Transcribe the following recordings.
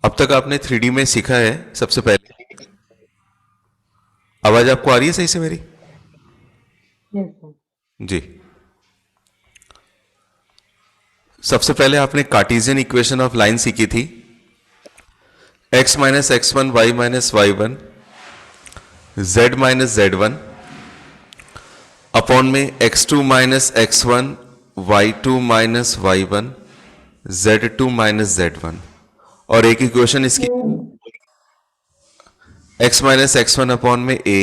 अब तक आपने 3D में सीखा है। सबसे पहले आवाज आपको आ रही है सही से मेरी? Yes sir. जी। सबसे पहले आपने कार्टेशियन इक्वेशन ऑफ लाइन सीखी थी। x minus x one, y minus y one, z minus z one upon में x2 minus x one, y two minus y one, z2 minus z one. और एक equation इसकी तो x minus x one upon में a,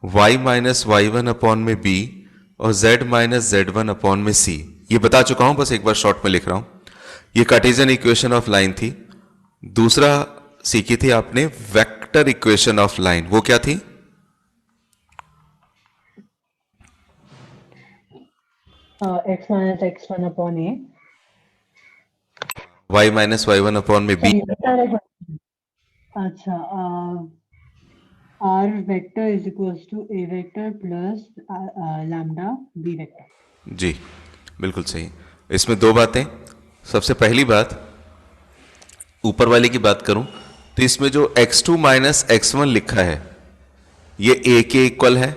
y minus y one upon में b और z minus z one upon में c। ये बता चुका हूं, बस एक बार शॉर्ट में लिख रहा हूं। ये कार्टेशियन इक्वेशन ऑफ लाइन थी। दूसरा सीखी थी आपने वेक्टर इक्वेशन ऑफ लाइन। वो क्या थी? X minus x one upon a. y minus y one upon में b। सॉरी अच्छा, r vector is equals to a vector plus lambda b vector. जी, बिल्कुल सही। इसमें दो बातें। सबसे पहली बात, ऊपर वाले की बात करूं तो इसमें जो x2 माइनस एक्स वन लिखा है ये a के इक्वल है।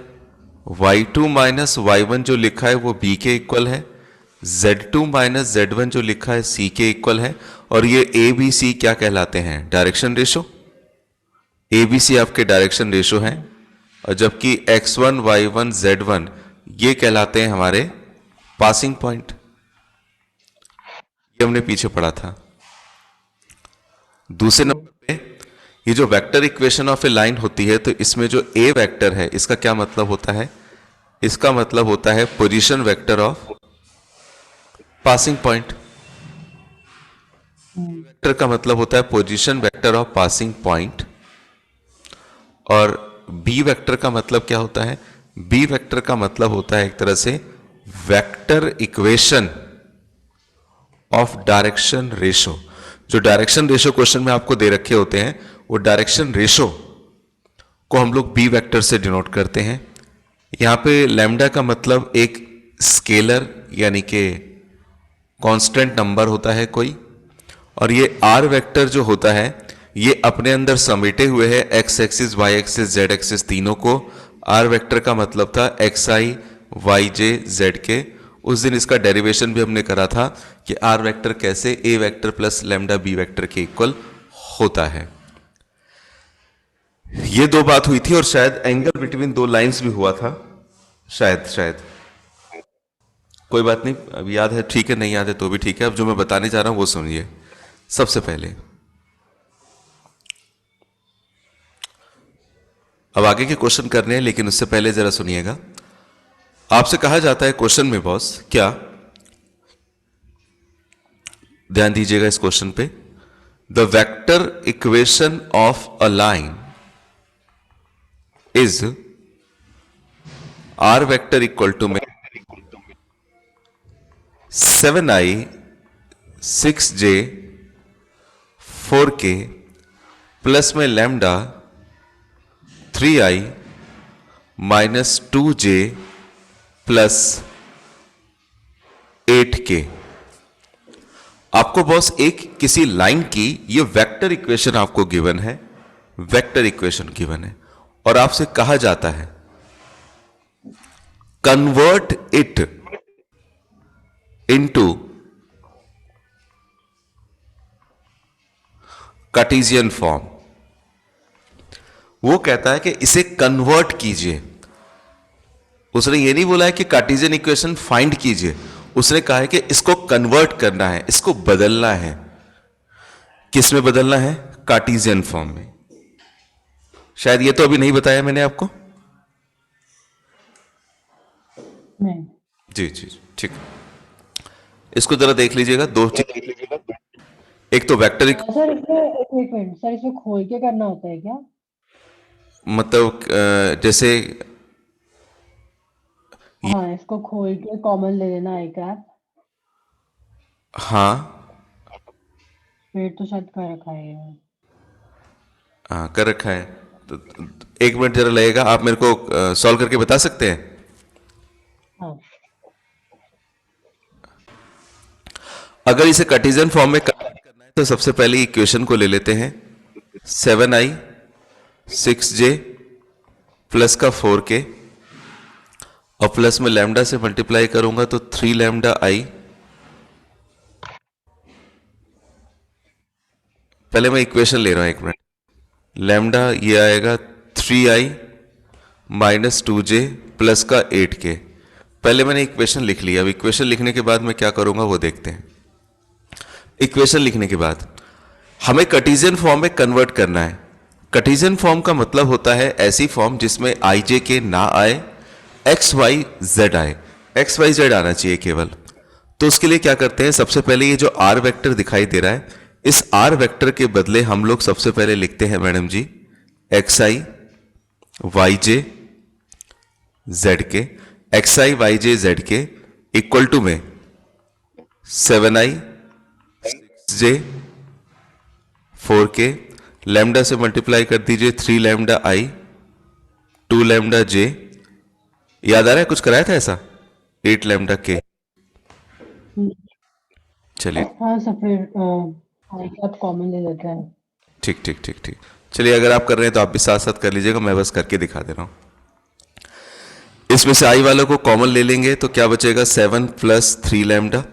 y2 माइनस वाई वन जो लिखा है वो b के इक्वल है। z2 माइनस जेड वन जो लिखा है c के इक्वल है। और ये a b c क्या कहलाते हैं? Direction ratio. a b c आपके डायरेक्शन रेशो हैं। और जबकि x1 y1 z1 ये कहलाते हैं हमारे पासिंग पॉइंट। ये हमने पीछे पढ़ा था। दूसरे नंबर पे ये जो vector equation of A line होती है तो इसमें जो ए वेक्टर है इसका क्या मतलब होता है? इसका मतलब होता है position vector of passing point. Vector का मतलब होता है position vector of passing point. और बी वेक्टर का मतलब क्या होता है? बी वेक्टर का मतलब होता है एक तरह से vector equation of direction ratio. जो डायरेक्शन रेशो क्वेश्चन में आपको दे रखे होते हैं वो डायरेक्शन रेशो को हम लोग बी वेक्टर से डिनोट करते हैं। यहां पे लैम्डा का मतलब एक स्केलर यानी कि कांस्टेंट नंबर होता है कोई। और ये आर वेक्टर जो होता है ये अपने अंदर समेटे हुए है x axis, y axis, z axis तीनों को। आर वेक्टर का मतलब था x i, y j, z k. उस दिन इसका डेरिवेशन भी हमने करा था कि आर वेक्टर कैसे a vector plus lambda b vector के इक्वल होता है। ये दो बात हुई थी और शायद एंगल बिटवीन दो लाइंस भी हुआ था। शायद शायद कोई बात नहीं, अब याद है ठीक है, नहीं याद है तो भी ठीक है। अब जो मैं बताने जा रहा हूं वो सुनिए। सबसे पहले अब आगे के क्वेश्चन करने हैं, लेकिन उससे पहले जरा सुनिएगा। आपसे कहा जाता है क्वेश्चन में बॉस क्या, ध्यान दीजिएगा इस क्वेश्चन पे। The vector equation of a line is r vector equal to में 7i 6j 4k प्लस में lambda 3i minus 2j plus 8k। आपको बॉस एक किसी लाइन की ये वेक्टर इक्वेशन आपको गिवन है, वेक्टर इक्वेशन गिवन है और आपसे कहा जाता है convert it into Cartesian form. वो कहता है कि इसे कन्वर्ट कीजिए। उसने ये नहीं बोला है कि कार्टेशियन इक्वेशन फाइंड कीजिए, उसने कहा है कि इसको कन्वर्ट करना है, इसको बदलना है। किस में बदलना है? कार्टेशियन फॉर्म में। शायद ये तो अभी नहीं बताया मैंने आपको। नहीं जी जी जी, ठीक है। इसको जरा देख लीजिएगा, दो चीज। एक तो वेक्टर सर, इसमें एक मिनट सर, इसमें खोल के करना होता है क्या? मतलब जैसे हाँ, इसको खोल के कॉमन ले लेना एक ऐप। हाँ, फिर तो शायद कर रखा है ये। हाँ कर रखा है। तो एक मिनट जरा लगेगा, आप मेरे को सॉल्व करके बता सकते हैं? हाँ। अगर इसे कार्टेशियन फॉर्म में कन्वर्ट करना है तो सबसे पहले इक्वेशन को ले लेते हैं 7i 6j प्लस का 4k और प्लस में लैम्डा से मल्टीप्लाई करूंगा तो 3 लैम्डा आई। पहले मैं इक्वेशन ले रहा हूं, एक मिनट। लैम्डा ये आएगा 3i माइनस 2j प्लस का 8k। पहले मैंने इक्वेशन लिख लिया। अब इक्वेशन लिखने के बाद मैं क्या करूंगा वो देखते हैं। इक्वेशन लिखने के बाद हमें कार्टेशियन फॉर्म में कन्वर्ट करना है। कार्टेशियन फॉर्म का मतलब होता है ऐसी फॉर्म जिसमें आई जे के ना आए, एक्स वाई जेड आए। एक्स वाई जेड आना चाहिए केवल। तो उसके लिए क्या करते हैं, सबसे पहले ये जो आर वेक्टर दिखाई दे रहा है, इस आर वेक्टर के बदले हम लोग सबसे पहले लिखते हैं madam ji x i y j z के। X i y j z के इक्वल टू में 7i 6j 4k, लैम्डा से मल्टीप्लाई कर दीजिए 3 लैम्डा आई 2 लैम्डा जे, याद आ रहा है कुछ कराया था ऐसा, 8 लैम्डा के। चलिए हाँ सर, फिर आप कॉमन ले लेते हैं। ठीक ठीक ठीक ठीक। चलिए अगर आप कर रहे हैं तो आप भी साथ साथ कर लीजिएगा, मैं बस करके दिखा दे रहा हूं। इसमें से आई वालों को कॉमन ले लेंगे तो क्या बचेगा 7 प्लस 3 लैम्डा।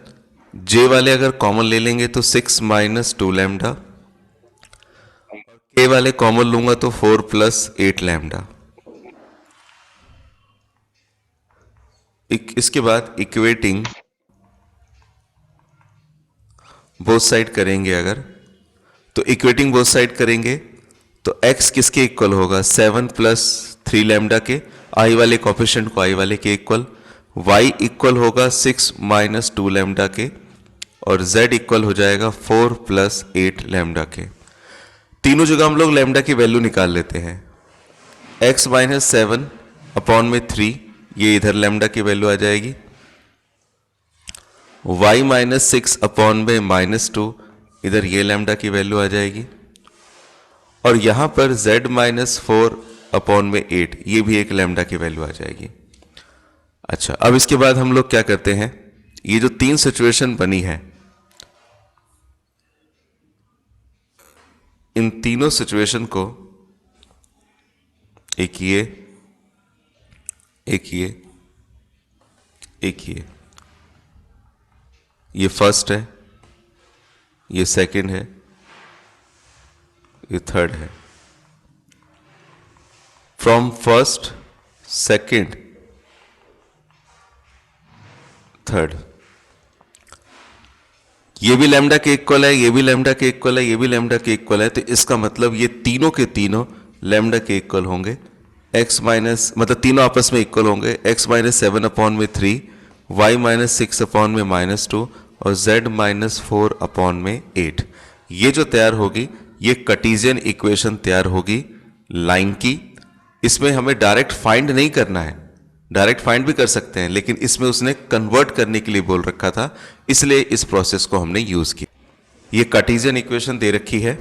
जे वाले अगर कॉमन ले लेंगे तो 6 माइनस 2 लैम्डा। के वाले कॉमन लूंगा तो 4 प्लस 8 लैम्डा। इसके बाद इक्वेटिंग बोथ साइड करेंगे अगर, तो इक्वेटिंग बोथ साइड करेंगे तो x किसके इक्वल होगा 7 प्लस 3 लैम्डा के, आई वाले कोफिशिएंट को आई वाले के इक्वल, y इक्वल होगा 6 माइनस 2 लैम्डा के और z इक्वल हो जाएगा 4 प्लस 8 लैम्डा के। तीनों जगह हम लोग लैम्डा की वैल्यू निकाल लेते हैं। x माइनस 7 अपॉन में 3, ये इधर लैम्डा की वैल्यू आ जाएगी। y माइनस 6 अपॉन में माइनस 2, इधर ये लैम्डा की वैल्यू आ जाएगी। और यहां पर z माइनस 4 अपॉन में 8, ये भी एक लैम्डा की वैल्यू आ जाएगी। अच्छा, अब इसके बाद हम लोग क्या करते हैं, ये जो तीन सिचुएशन बनी है, इन तीनों सिचुएशन को एक ये ये फर्स्ट है, ये सेकंड है, ये थर्ड है। फ्रॉम फर्स्ट सेकंड थर्ड, ये भी लैम्डा के इक्वल है, ये भी लैम्डा के इक्वल है, ये भी लैम्डा के इक्वल है, तो इसका मतलब ये तीनों के तीनों लैम्डा के इक्वल होंगे। x माइनस मतलब तीनों आपस में इक्वल होंगे। x माइनस 7 अपॉन में 3, y माइनस 6 अपॉन में माइनस 2 और z माइनस 4 अपॉन में 8। ये जो तैयार होगी ये कार्टेशियन इक्वेशन तैयार होगी लाइन की। इसमें हमें डायरेक्ट फाइंड नहीं करना है, डायरेक्ट फाइंड भी कर सकते हैं, लेकिन इसमें उसने कन्वर्ट करने के लिए बोल रखा था, इसलिए इस प्रोसेस को हमने यूज किया। ये कार्टेशियन इक्वेशन दे रखी है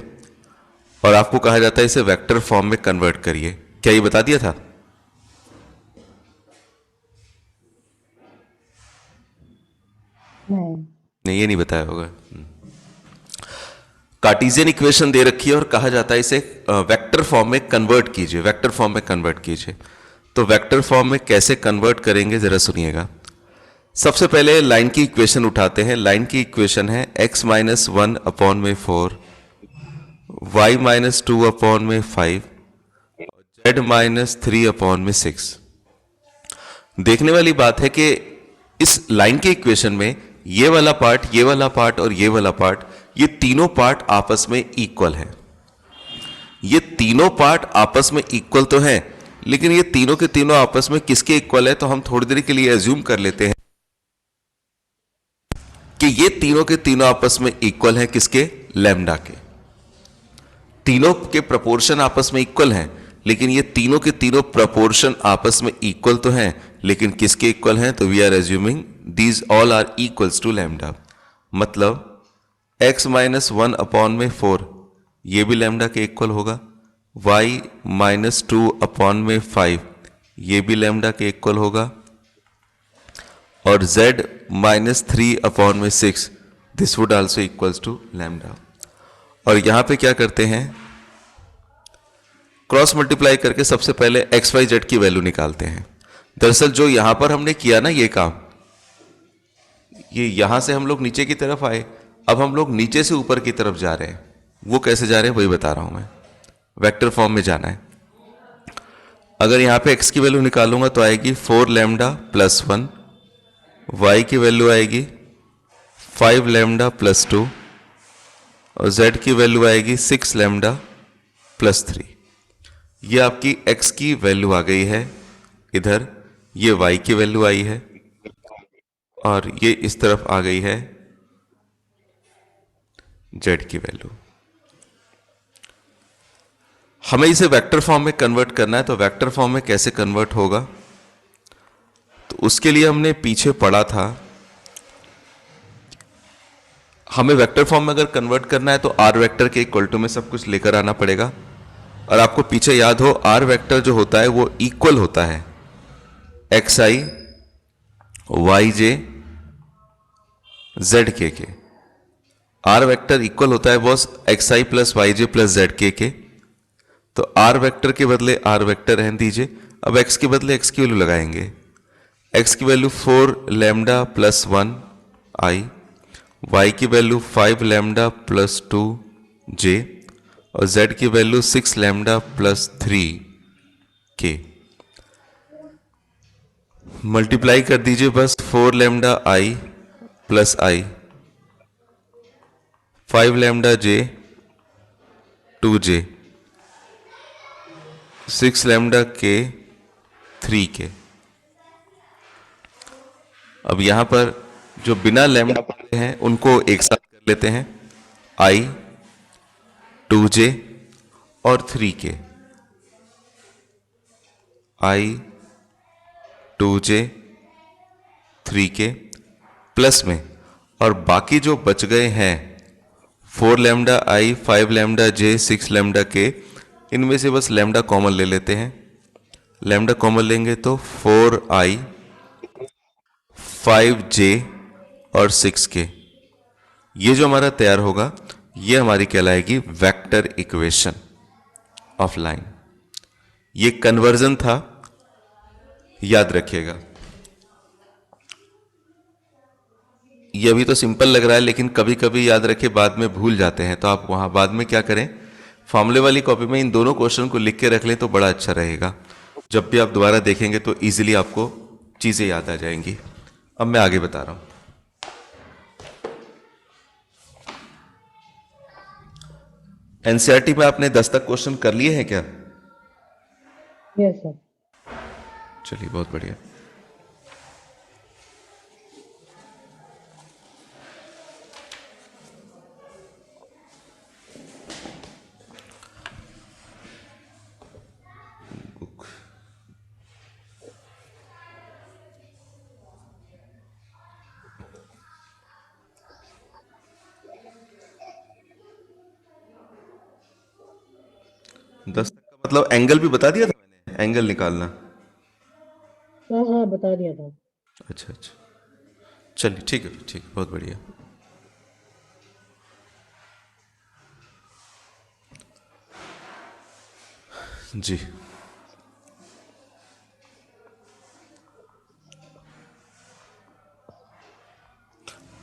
और आपको कहा जाता है इसे वेक्टर फॉर्म में कन्वर्ट करिए। क्या ये बता दिया था? नहीं, ये नहीं बताया होगा। कार्टेशियन इक्वेशन दे रखी है और कहा जाता है इसे वेक्टर फॉर्म में कन्वर्ट कीजिए, वेक्टर फॉर्म में कन्वर्ट कीजिए। तो वेक्टर फॉर्म में कैसे कन्वर्ट करेंगे जरा सुनिएगा। सबसे पहले लाइन की इक्वेशन उठाते हैं। लाइन की इक्वेशन है x माइनस 1 अपॉन में 4, y माइनस 2 अपॉन में 5, z माइनस 3 अपॉन में 6। देखने वाली बात है कि इस लाइन की इक्वेशन में ये वाला पार्ट, ये वाला पार्ट और ये वाला पार्ट, ये तीनों पार्ट आपस में इक्वल है। ये तीनों पार्ट आपस में इक्वल तो हैं, लेकिन ये तीनों के तीनों आपस में किसके इक्वल है, तो हम थोड़ी देर के लिए एज्यूम कर लेते हैं कि ये तीनों के तीनों आपस में इक्वल हैं। किसके? लैम्डा के। तीनों के प्रोपोर्शन आपस में इक्वल हैं, लेकिन ये तीनों के तीनों प्रोपोर्शन आपस में इक्वल तो हैं, लेकिन किसके इक्वल हैं, तो we are assuming these all are equals to lambda. मतलब x माइनस 1 अपॉन में 4, ये भी लैम्डा के इक्वल होगा। y माइनस 2 अपॉन में 5, ये भी लैम्डा के इक्वल होगा। और z माइनस 3 अपॉन में 6, this would also equals to lambda. और यहां पे क्या करते हैं, क्रॉस मल्टीप्लाई करके सबसे पहले एक्स वाई जेड की वैल्यू निकालते हैं। दरअसल जो यहां पर हमने किया ना ये काम, ये यहां से हम लोग नीचे की तरफ आए, अब हम लोग नीचे से ऊपर की तरफ जा रहे हैं। वो कैसे जा रहे हैं वही बता रहा हूं मैं, वेक्टर फॉर्म में जाना है। अगर यहां पे x की वैल्यू निकालूंगा तो आएगी 4 लैम्डा प्लस 1, y की वैल्यू आएगी 5 लैम्डा प्लस 2 और z की वैल्यू आएगी 6 लैम्डा प्लस 3। ये आपकी x की वैल्यू आ गई है इधर, ये y की वैल्यू आई है और ये इस तरफ आ गई है z की वैल्यू। हमें इसे वेक्टर फॉर्म में कन्वर्ट करना है, तो वेक्टर फॉर्म में कैसे कन्वर्ट होगा, तो उसके लिए हमने पीछे पढ़ा था, हमें वेक्टर फॉर्म में अगर कन्वर्ट करना है तो आर वेक्टर के इक्वल टू में सब कुछ लेकर आना पड़ेगा। और आपको पीछे याद हो, आर वेक्टर जो होता है वो इक्वल होता है x i y j z के। आर वेक्टर इक्वल होता है बॉस एक्स आई प्लस वाई जे प्लस जेड के। तो आर वेक्टर के बदले आर वेक्टर रहने दीजिए। अब एक्स के बदले एक्स की वैल्यू लगाएंगे। एक्स की वैल्यू 4 लैम्डा प्लस 1 आई, वाई की वैल्यू 5 लैम्डा प्लस 2 जे और जेड की वैल्यू 6 लैम्डा प्लस 3 के। मल्टीप्लाई कर दीजिए बस, 4 लैम्डा आई प्लस आई, 5 लैम्डा जे 2 जे, 6 लैम्डा के 3 के। अब यहां पर जो बिना लैम्डा पढ़े हैं उनको एक साथ कर लेते हैं, आई 2j और 3k, आई 2j 3k प्लस में, और बाकी जो बच गए हैं 4 लैम्डा आई 5 लैम्डा जे 6 लैम्डा के, इनमें से बस लैम्डा कॉमन ले लेते हैं। लैम्डा कॉमन लेंगे तो 4i 5j और 6k, ये जो हमारा तैयार होगा ये हमारी कहलाएगी वेक्टर इक्वेशन ऑफ लाइन। ये कन्वर्जन था, याद रखिएगा। ये अभी तो सिंपल लग रहा है लेकिन कभी कभी याद रखिए बाद में भूल जाते हैं, तो आप वहां बाद में क्या करें, फॉर्मूले वाली कॉपी में इन दोनों क्वेश्चन को लिख के रख लें तो बड़ा अच्छा रहेगा। जब भी आप दोबारा देखेंगे तो इजीली आपको चीजें याद आ जाएंगी। अब मैं आगे बता रहा हूं। एनसीईआरटी में आपने 10 तक क्वेश्चन कर लिए हैं क्या? Yes sir. चलिए बहुत बढ़िया। दस तक का मतलब एंगल भी बता दिया था मैंने, एंगल निकालना। हाँ हाँ बता दिया था। अच्छा अच्छा, चलिए ठीक है, ठीक है, बहुत बढ़िया। जी,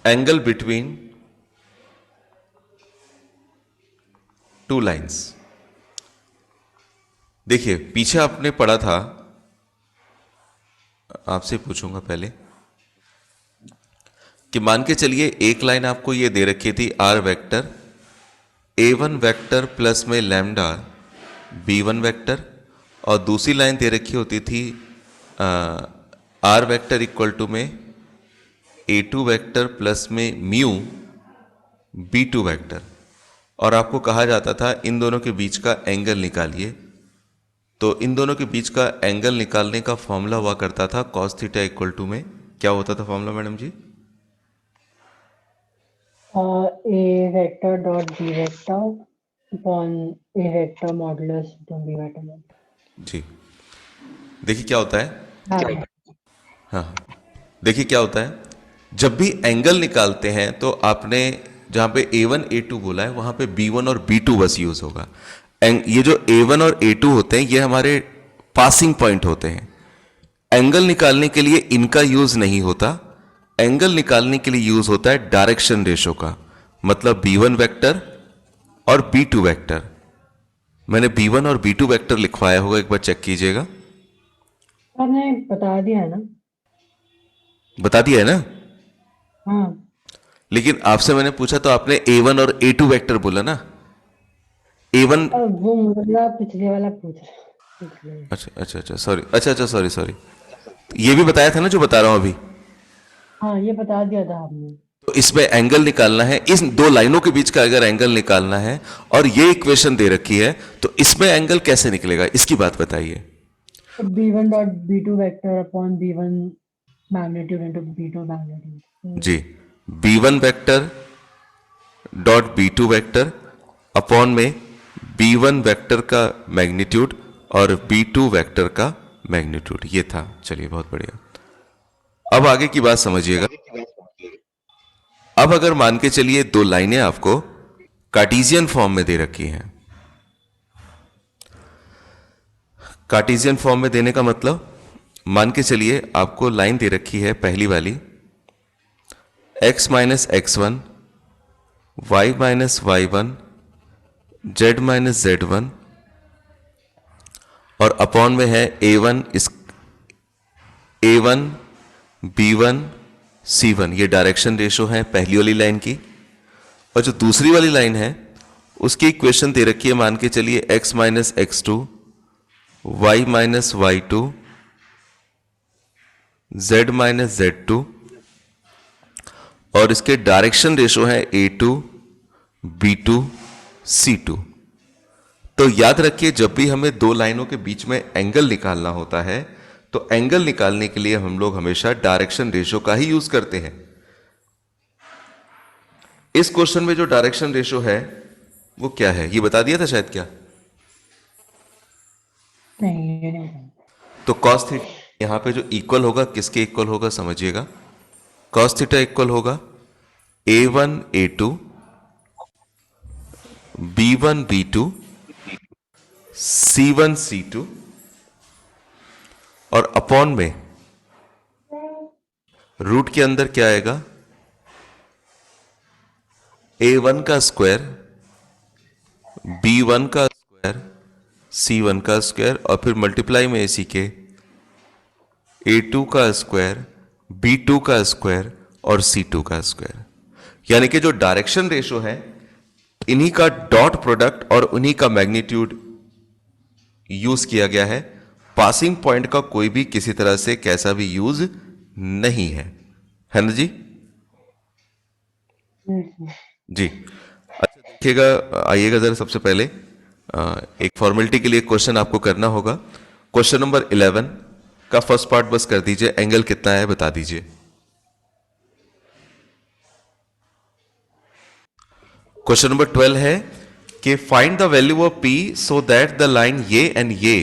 एंगल बिटवीन टू लाइंस। देखिए पीछे आपने पढ़ा था, आपसे पूछूंगा पहले कि मान के चलिए एक लाइन आपको ये दे रखी थी r vector, a1 vector plus में लैम्डा b1 वेक्टर, और दूसरी लाइन दे रखी होती थी आर वेक्टर इक्वल टू में a2 वेक्टर प्लस में म्यू b2 वेक्टर, और आपको कहा जाता था इन दोनों के बीच का एंगल निकालिए। तो इन दोनों के बीच का एंगल निकालने का फॉर्मूला हुआ करता था cos थीटा इक्वल टू में, क्या होता था formula madam ji? A vector dot b vector upon a vector modulus b vector. जी, देखिए क्या होता है, हाँ हाँ देखिए क्या होता है, जब भी एंगल निकालते हैं तो आपने जहां पे A1 A2 बोला है वहां पे B1 और B2 बस यूज होगा। ये जो A1 और A2 होते हैं ये हमारे पासिंग पॉइंट होते हैं। एंगल निकालने के लिए इनका यूज नहीं होता, एंगल निकालने के लिए यूज होता है डायरेक्शन रेशो का, मतलब B1 वेक्टर और B2 वेक्टर। मैंने B1 और B2 वेक्टर लिखवाया होगा, एक बार चेक कीजिएगा। आपने बता दिया है ना? बता दिया है ना? हाँ। लेकिन आपसे मैंने पूछा तो आपने A1 और A2 वेक्टर बोला ना। A1 अब वो मुझे पिछले वाला पूछ रहा। अच्छा सॉरी, अच्छा सॉरी सॉरी, ये भी बताया था ना जो बता रहा हूं अभी। हाँ, ये बता दिया था आपने। तो इसमें एंगल निकालना है, इस दो लाइनों के बीच का अगर एंगल निकालना है और ये इक्वेशन दे रखी है तो इसमें एंगल कैसे निकलेगा, इसकी बात बताइए। तो B1 dot B2 vector upon B1 magnitude into B2 magnitude. जी, B1 vector dot B2 vector upon में B1 वेक्टर का मैग्नीट्यूड और B2 वेक्टर का मैग्नीट्यूड, ये था। चलिए बहुत बढ़िया। अब आगे की बात समझिएगा। अब अगर मान के चलिए दो लाइनें आपको कार्टेशियन फॉर्म में दे रखी हैं। कार्टेशियन फॉर्म में देने का मतलब, मान के चलिए आपको लाइन दे रखी है पहली वाली x minus x1, y minus y1, z minus z1 और अपॉन में है A1 B1 C1, ये डायरेक्शन रेशो है पहली वाली लाइन की। और जो दूसरी वाली लाइन है उसकी इक्वेशन दे रखी है, मान के चलिए x minus x2, y minus y2, z minus z2 और इसके डायरेक्शन रेशो है A2 B2 C2। तो याद रखिए जब भी हमें दो लाइनों के बीच में एंगल निकालना होता है तो एंगल निकालने के लिए हम लोग हमेशा डायरेक्शन रेशो का ही यूज करते हैं। इस क्वेश्चन में जो डायरेक्शन रेशो है वो क्या है, ये बता दिया था शायद क्या? नहीं, ये नहीं था। तो cos थीटा यहां पे जो इक्वल होगा, किसके इक्वल होगा समझिएगा। cos थीटा इक्वल होगा A1 A2 B1 B2 C1 C2 और अपॉन में रूट के अंदर क्या आएगा, A1 का स्क्वायर B1 का स्क्वायर C1 का स्क्वायर और फिर मल्टीप्लाई में इसी के A2 का स्क्वायर B2 का स्क्वायर और C2 का स्क्वायर। यानी कि जो डायरेक्शन रेशो है इन्हीं का डॉट प्रोडक्ट और उन्हीं का मैग्नीट्यूड यूज किया गया है। पासिंग पॉइंट का कोई भी किसी तरह से कैसा भी यूज नहीं है ना जी? जी अच्छा देखिएगा, आइएगा जरा सबसे पहले एक फॉर्मेलिटी के लिए क्वेश्चन आपको करना होगा। क्वेश्चन नंबर 11 का फर्स्ट पार्ट बस कर दीजिए, एंगल कितना है बता दीजिए। क्वेश्चन नंबर 12 है कि find the value of P so that the line ये एंड ये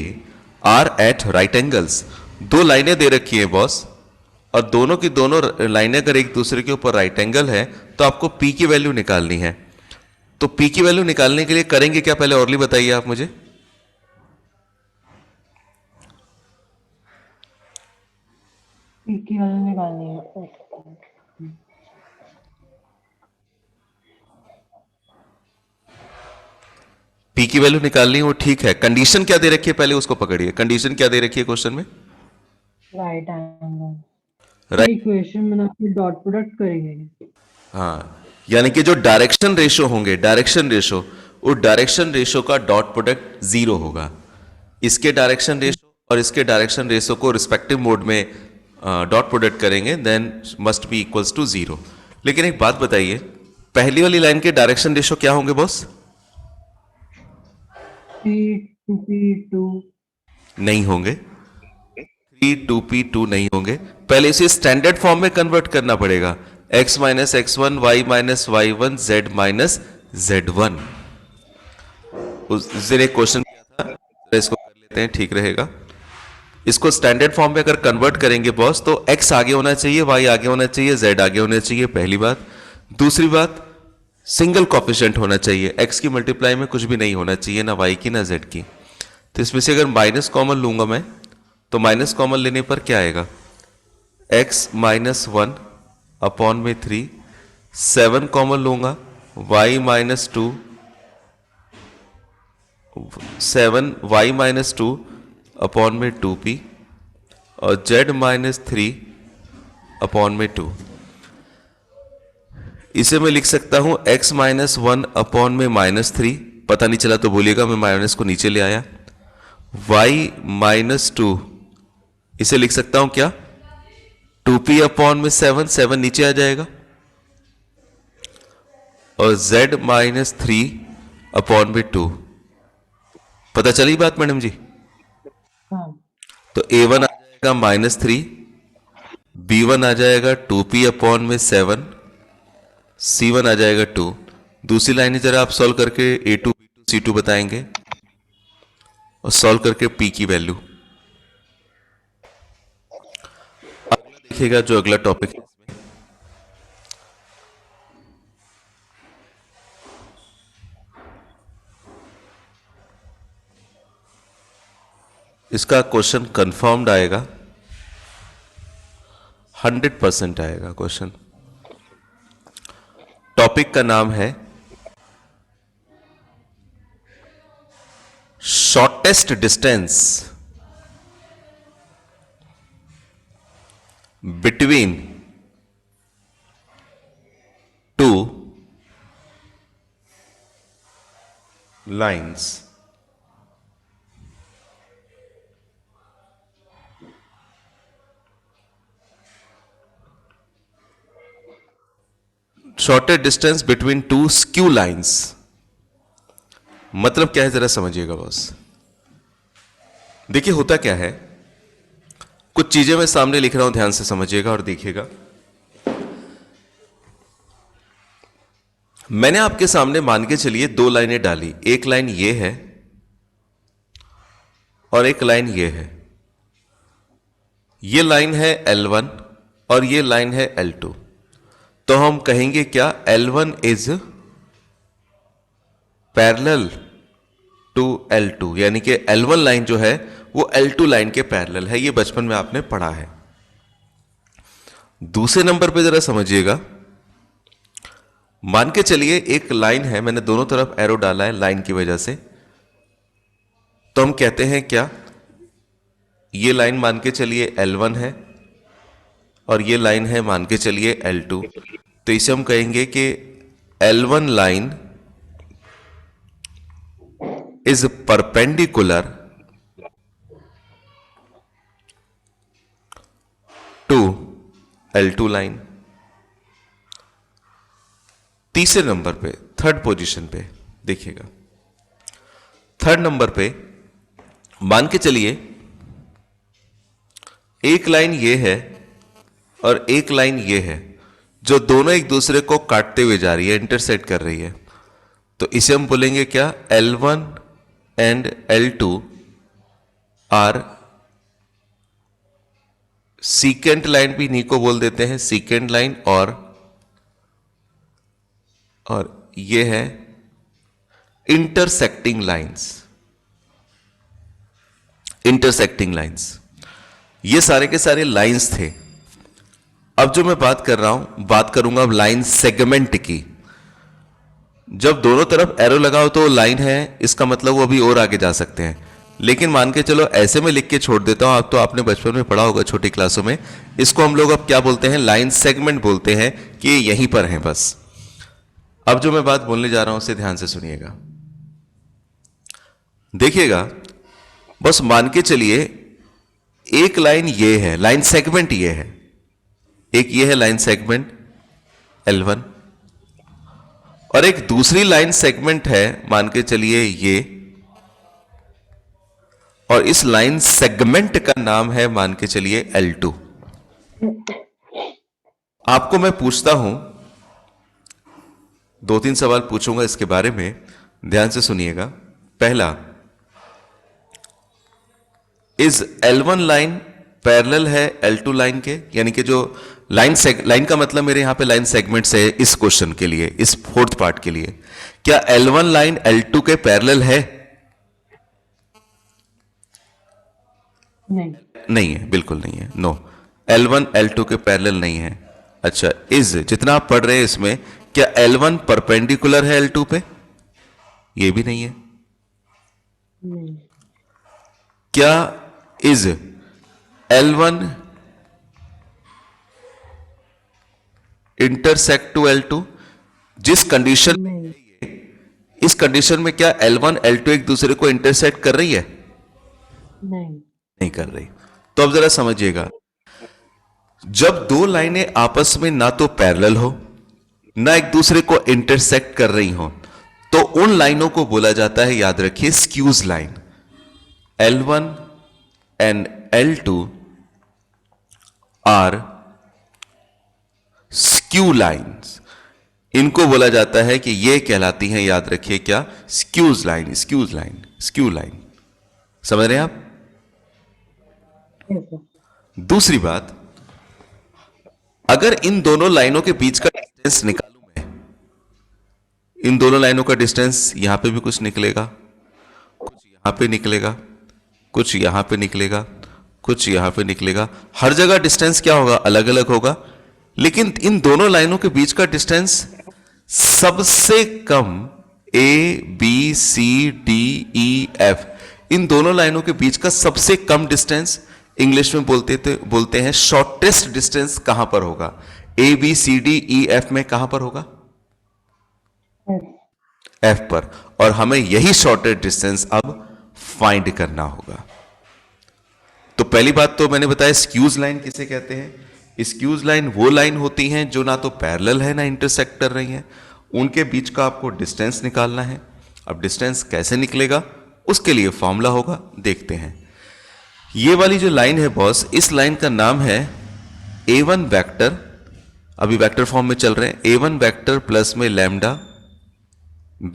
आर एट राइट एंगल्स। दो लाइनें दे रखी है बॉस और दोनों की दोनों लाइनें अगर एक दूसरे के ऊपर राइट एंगल है तो आपको P की वैल्यू निकालनी है। तो P की वैल्यू निकालने के लिए करेंगे क्या, पहले औरली बताइए आप मुझे। P की वैल्यू निकालनी है। P की वैल्यू निकालनी है वो ठीक है, कंडीशन क्या दे रखी है पहले उसको पकड़िए। कंडीशन क्या दे रखी है क्वेश्चन में? Right angle. राइट, इक्वेशन बना के डॉट प्रोडक्ट करेंगे। हाँ, यानी कि जो डायरेक्शन रेशो होंगे, डायरेक्शन रेशो, वो डायरेक्शन रेशो का डॉट प्रोडक्ट 0 होगा। इसके डायरेक्शन रेशो और इसके डायरेक्शन रेशो को रिस्पेक्टिव मोड में डॉट प्रोडक्ट करेंगे, then must be equals to 0। लेकिन एक बात बताइए, पहली वाली लाइन के डायरेक्शन रेशो क्या होंगे बॉस? P2P2 नहीं होंगे, 3 2P2 नहीं होंगे। पहले इसे स्टैंडर्ड फॉर्म में कन्वर्ट करना पड़ेगा, x minus x1 y minus y1 z minus z1। उस दिन एक क्वेश्चन किया था, तो इसको कर लेते हैं, ठीक रहेगा। इसको स्टैंडर्ड फॉर्म में अगर कन्वर्ट करेंगे बॉस तो x आगे होना चाहिए, y आगे होना चाहिए, z आगे होना चाहिए, पहली बात। दूसरी बात, सिंगल कॉफिशिएंट होना चाहिए, x की मल्टीप्लाई में कुछ भी नहीं होना चाहिए, ना y की ना z की। तो इसमें से अगर माइनस कॉमन लूंगा मैं, तो माइनस कॉमन लेने पर क्या आएगा, x माइनस 1 अपॉन में 3, 7 कॉमन लूंगा, y minus 2, 7 y minus 2 upon में 2p, और z माइनस 3 अपॉन में 2। इसे मैं लिख सकता हूं x माइनस 1 अपॉन में माइनस 3, पता नहीं चला तो बोलिएगा, मैं माइनस को नीचे ले आया। y माइनस 2, इसे लिख सकता हूं क्या, 2p अपॉन में 7, 7 नीचे आ जाएगा, और z माइनस 3 अपॉन में 2। पता चली बात मैडम जी? हाँ। तो a1 आ जाएगा माइनस 3, b1 आ जाएगा 2p अपॉन में 7, c1 आ जाएगा 2। दूसरी लाइन जरा आप सॉल्व करके a2 b2 c2 बताएंगे, और सॉल्व करके p की वैल्यू। अगला देखिएगा जो अगला टॉपिक है इसमें, इसका क्वेश्चन कंफर्म्ड आएगा, 100% आएगा क्वेश्चन। टॉपिक का नाम है shortest distance between two lines. Shortest distance between to skew lines मतलब क्या है, जरा समझिएगा बॉस। देखिए होता क्या है, कुछ चीजें मैं सामने लिख रहा हूं, ध्यान से समझिएगा और देखिएगा। मैंने आपके सामने मान के चलिए दो लाइनें डाली, एक लाइन ये है और एक लाइन ये है। ये लाइन है L1 और ये लाइन है L2। तो हम कहेंगे क्या, L1 is parallel to L2, यानी कि L1 लाइन जो है वो L2 लाइन के पैरेलल है। ये बचपन में आपने पढ़ा है। दूसरे नंबर पे जरा समझिएगा, मान के चलिए एक लाइन है, मैंने दोनों तरफ एरो डाला है लाइन की वजह से, तो हम कहते हैं क्या, ये लाइन मान के चलिए L1 है और ये लाइन है मान के चलिए L2। तो इसे हम कहेंगे कि L1 line is perpendicular to L2 line. तीसरे नंबर पे, थर्ड पोजीशन पे देखिएगा, थर्ड नंबर पे मान के चलिए एक लाइन ये है और एक लाइन ये है, जो दोनों एक दूसरे को काटते हुए जा रही है, इंटरसेक्ट कर रही है। तो इसे हम बोलेंगे क्या, L1 and L2 are secant line, भी इन्हीं को बोल देते हैं सीकेंट लाइन, और ये है इंटरसेक्टिंग लाइंस। इंटरसेक्टिंग लाइंस, ये सारे के सारे लाइंस थे। अब जो मैं बात कर रहा हूं, बात करूंगा अब लाइन सेगमेंट की। जब दोनों तरफ एरो लगाओ तो लाइन है, इसका मतलब वो अभी और आगे जा सकते हैं। लेकिन मान के चलो ऐसे में लिख के छोड़ देता हूं, आप तो आपने बचपन में पढ़ा होगा छोटी क्लासों में, इसको हम लोग अब क्या बोलते हैं, लाइन सेगमेंट बोलते हैं, कि ये यहीं पर है बस। अब जो मैं बात बोलने जा रहा हूं उसे ध्यान से सुनिएगा, देखिएगा। बस मान के चलिए एक लाइन ये है, लाइन सेगमेंट ये है, एक ये है लाइन सेगमेंट L1, और एक दूसरी लाइन सेगमेंट है मान के चलिए ये, और इस लाइन सेगमेंट का नाम है मान के चलिए L2। आपको मैं पूछता हूं, 2-3 सवाल पूछूंगा इसके बारे में, ध्यान से सुनिएगा। पहला, इज L1 लाइन पैरेलल है L2 लाइन के, यानी कि जो लाइन का मतलब मेरे यहां पे लाइन सेगमेंट्स है इस क्वेश्चन के लिए, इस फोर्थ पार्ट के लिए। क्या L1 लाइन L2 के पैरेलल है? नहीं। नहीं है, बिल्कुल नहीं है, नो। L1 L2 के पैरेलल नहीं है। अच्छा, इज जितना आप पढ़ रहे हैं इसमें, क्या L1 परपेंडिकुलर है L2 पे? ये भी नहीं है। नहीं। क्या is L1 intersect to L2? जिस कंडीशन में, नहीं। इस कंडीशन में क्या L1 L2 एक दूसरे को इंटरसेक्ट कर रही है? नहीं। नहीं कर रही। तो अब जरा समझिएगा, जब दो लाइनें आपस में ना तो पैरेलल हो ना एक दूसरे को इंटरसेक्ट कर रही हो, तो उन लाइनों को बोला जाता है, याद रखिए, skews line. L1 and L2 are skew lines. इनको बोला जाता है कि ये कहलाती हैं, याद रखिए, क्या? स्क्यूज लाइन, स्क्यूज लाइन, स्क्यू लाइन। समझ रहे हैं आप? Yes, sir. दूसरी बात, अगर इन दोनों लाइनों के बीच का डिस्टेंस निकालूं मैं, इन दोनों लाइनों का डिस्टेंस, यहां पे भी कुछ निकलेगा, कुछ यहां पे निकलेगा, कुछ यहां पे निकलेगा, कुछ यहां पे निकलेगा। हर जगह डिस्टेंस क्या होगा? अलग अलग होगा। लेकिन इन दोनों लाइनों के बीच का डिस्टेंस सबसे कम ABCDEF, इन दोनों लाइनों के बीच का सबसे कम डिस्टेंस इंग्लिश में बोलते हैं शॉर्टेस्ट डिस्टेंस। कहां पर होगा? ABCDEF में कहां पर होगा? Yes. F पर। और हमें यही शॉर्टेस्ट डिस्टेंस अब फाइंड करना होगा। तो पहली बात तो मैंने बताया, स्क्यूज लाइन किसे कहते हैं? स्क्यूज लाइन वो लाइन होती हैं जो ना तो पैरेलल है ना इंटरसेक्ट कर रही हैं। उनके बीच का आपको डिस्टेंस निकालना है। अब डिस्टेंस कैसे निकलेगा, उसके लिए फॉर्मूला होगा, देखते हैं। ये वाली जो लाइन है बॉस, इस लाइन का नाम है A1 वेक्टर। अभी वेक्टर फॉर्म में चल रहे हैं। A1 वेक्टर प्लस में लैम्डा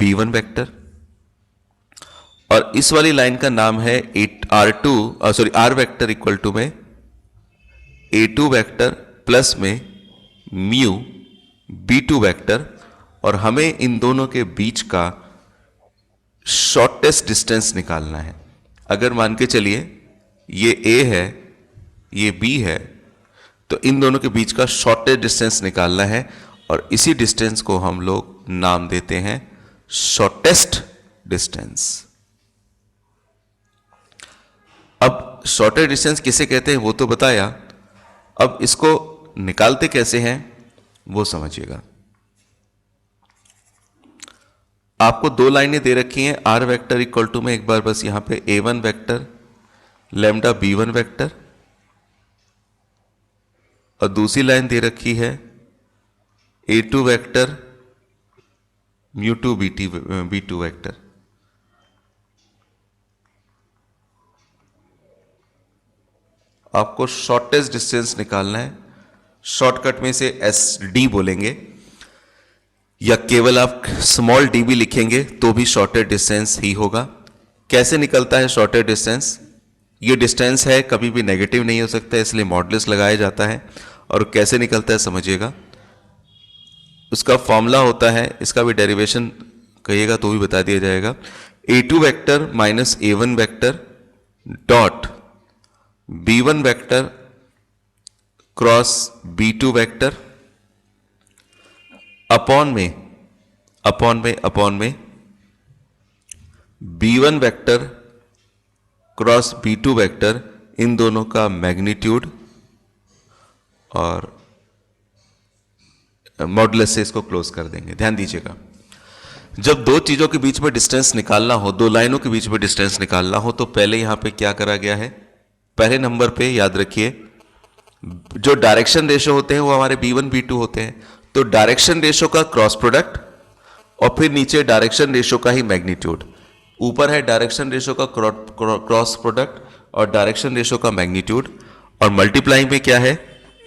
B1 वेक्टर। और इस वाली लाइन का नाम है R वेक्टर इक्वल टू में A2 वेक्टर प्लस में म्यू B2 वेक्टर। और हमें इन दोनों के बीच का शॉर्टेस्ट डिस्टेंस निकालना है। अगर मान के चलिए ये A है, ये B है, तो इन दोनों के बीच का शॉर्टेस्ट डिस्टेंस निकालना है। और इसी डिस्टेंस को हम लोग नाम देते हैं शॉर्टेस्ट डिस्टेंस। अब शॉर्टेस्ट डिस्टेंस किसे कहते हैं वो तो बताया, अब इसको निकालते कैसे हैं वो समझिएगा। आपको दो लाइनें दे रखी हैं, R वेक्टर इक्वल टू में एक बार बस यहां पे A1 vector lambda B1 vector, और दूसरी लाइन दे रखी है A2 वेक्टर म्यू2 B2 वेक्टर। आपको शॉर्टेस्ट डिस्टेंस निकालना है। शॉर्टकट में से SD बोलेंगे, या केवल आप स्मॉल d भी लिखेंगे तो भी शॉर्टेस्ट डिस्टेंस ही होगा। कैसे निकलता है शॉर्टेस्ट डिस्टेंस? ये डिस्टेंस है, कभी भी नेगेटिव नहीं हो सकता, इसलिए मॉडुलस लगाया जाता है। और कैसे निकलता है समझिएगा, उसका फॉर्मूला होता है, इसका भी डेरिवेशन कहिएगा तो भी बता दिया जाएगा। A2 vector minus A1 vector dot B1 vector cross B2 vector upon में B1 vector cross B2 vector, इन दोनों का मैग्नीट्यूड, और मॉडुलस से इसको क्लोज कर देंगे। ध्यान दीजिएगा, जब दो चीजों के बीच में डिस्टेंस निकालना हो, दो लाइनों के बीच में डिस्टेंस निकालना हो, तो पहले यहां पे क्या करा गया है? पहले नंबर पे याद रखिए, जो डायरेक्शन रेशो होते हैं वो हमारे B1 B2 होते हैं। तो डायरेक्शन रेशो का क्रॉस प्रोडक्ट और फिर नीचे डायरेक्शन रेशो का ही मैग्नीट्यूड। ऊपर है डायरेक्शन रेशो का क्रॉस प्रोडक्ट और डायरेक्शन रेशो का मैग्नीट्यूड, और मल्टीप्लाइंग में क्या है?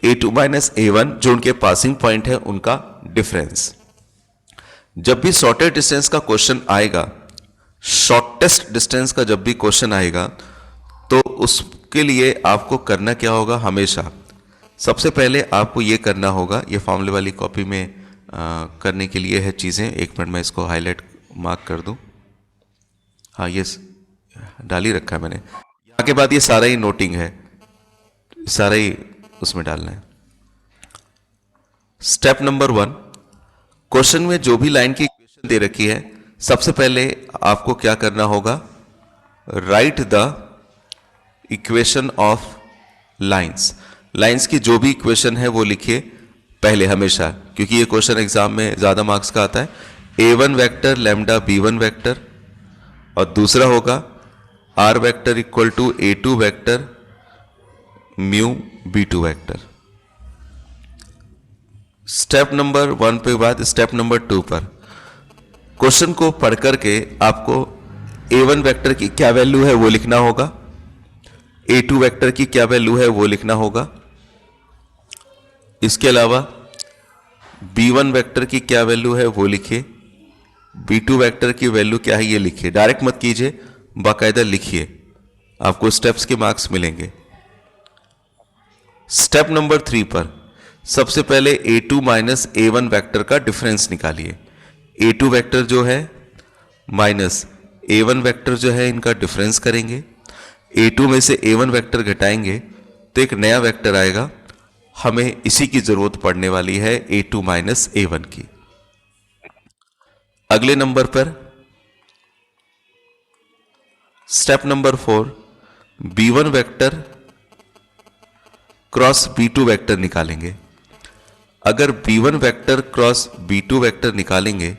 A2 माइनस A1, जो उनके पासिंग पॉइंट है, उनका डिफरेंस। जब भी शॉर्टेस्ट डिस्टेंस का क्वेश्चन आएगा, शॉर्टेस्ट डिस्टेंस का जब भी क्वेश्चन आएगा, तो उसके लिए आपको करना क्या होगा? हमेशा सबसे पहले आपको ये करना होगा, ये फॉर्मूले वाली कॉपी में करने के लिए है चीज़ें। एक मिनट में इसको हाईलाइट मार्क कर दूं। हाँ, ये डाल ही रखा है मैंने। यहाँ के बाद ये सारा ही नोटिंग है, सारा ही उसमें डालना है। स्टेप नंबर 1, क्वेश्चन में जो भी लाइन की इक्वेशन दे रखी है, सबसे पहले आपको क्या करना होगा, right the equation of lines. Lines की जो भी इक्वेशन है वो लिखिए पहले हमेशा, क्योंकि ये क्वेश्चन एग्जाम में ज्यादा मार्क्स का आता है। a1 vector lambda b1 vector, और दूसरा होगा r vector equal to a2 vector mu b2 vector. Step number 1 पे बाद स्टेप नंबर 2 पर क्वेश्चन को पढ़ करके आपको a1 वेक्टर की क्या वैल्यू है वो लिखना होगा, a2 वेक्टर की क्या वैल्यू है वो लिखना होगा। इसके अलावा b1 वेक्टर की क्या वैल्यू है वो लिखिए, b2 वेक्टर की वैल्यू क्या है ये लिखिए। डायरेक्ट मत कीजिए, बाकायदा लिखिए, आपको स्टेप्स के मार्क्स मिलेंगे। स्टेप नंबर 3 पर सबसे पहले a2 माइनस a1 वेक्टर का डिफरेंस निकालिए। a2 वेक्टर जो है माइनस a1 वेक्टर जो है, इनका डिफरेंस करेंगे। a2 में से a1 वेक्टर घटाएंगे तो एक नया वेक्टर आएगा। हमें इसी की जरूरत पड़ने वाली है, a2 माइनस a1 की। अगले नंबर पर step number 4, b1 vector cross b2 vector निकालेंगे। अगर b1 vector cross b2 vector निकालेंगे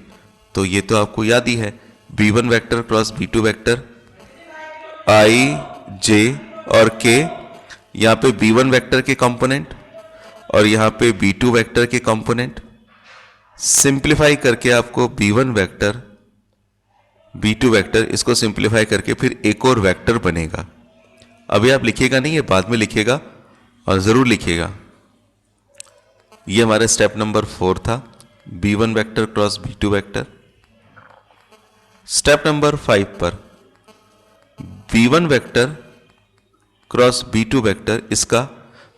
तो ये तो आपको याद ही है, b1 vector cross b2 vector i j और k, यहां पे b1 वेक्टर के कंपोनेंट और यहां पे b2 वेक्टर के कंपोनेंट। सिंप्लीफाई करके आपको b1 वेक्टर b2 वेक्टर, इसको सिंप्लीफाई करके फिर एक और वेक्टर बनेगा। अभी आप लिखिएगा नहीं, ये बाद में लिखिएगा और जरूर लिखिएगा। ये हमारा स्टेप नंबर 4 था, b1 vector cross b2 vector. Step number 5 पर b1 vector cross b2 vector, इसका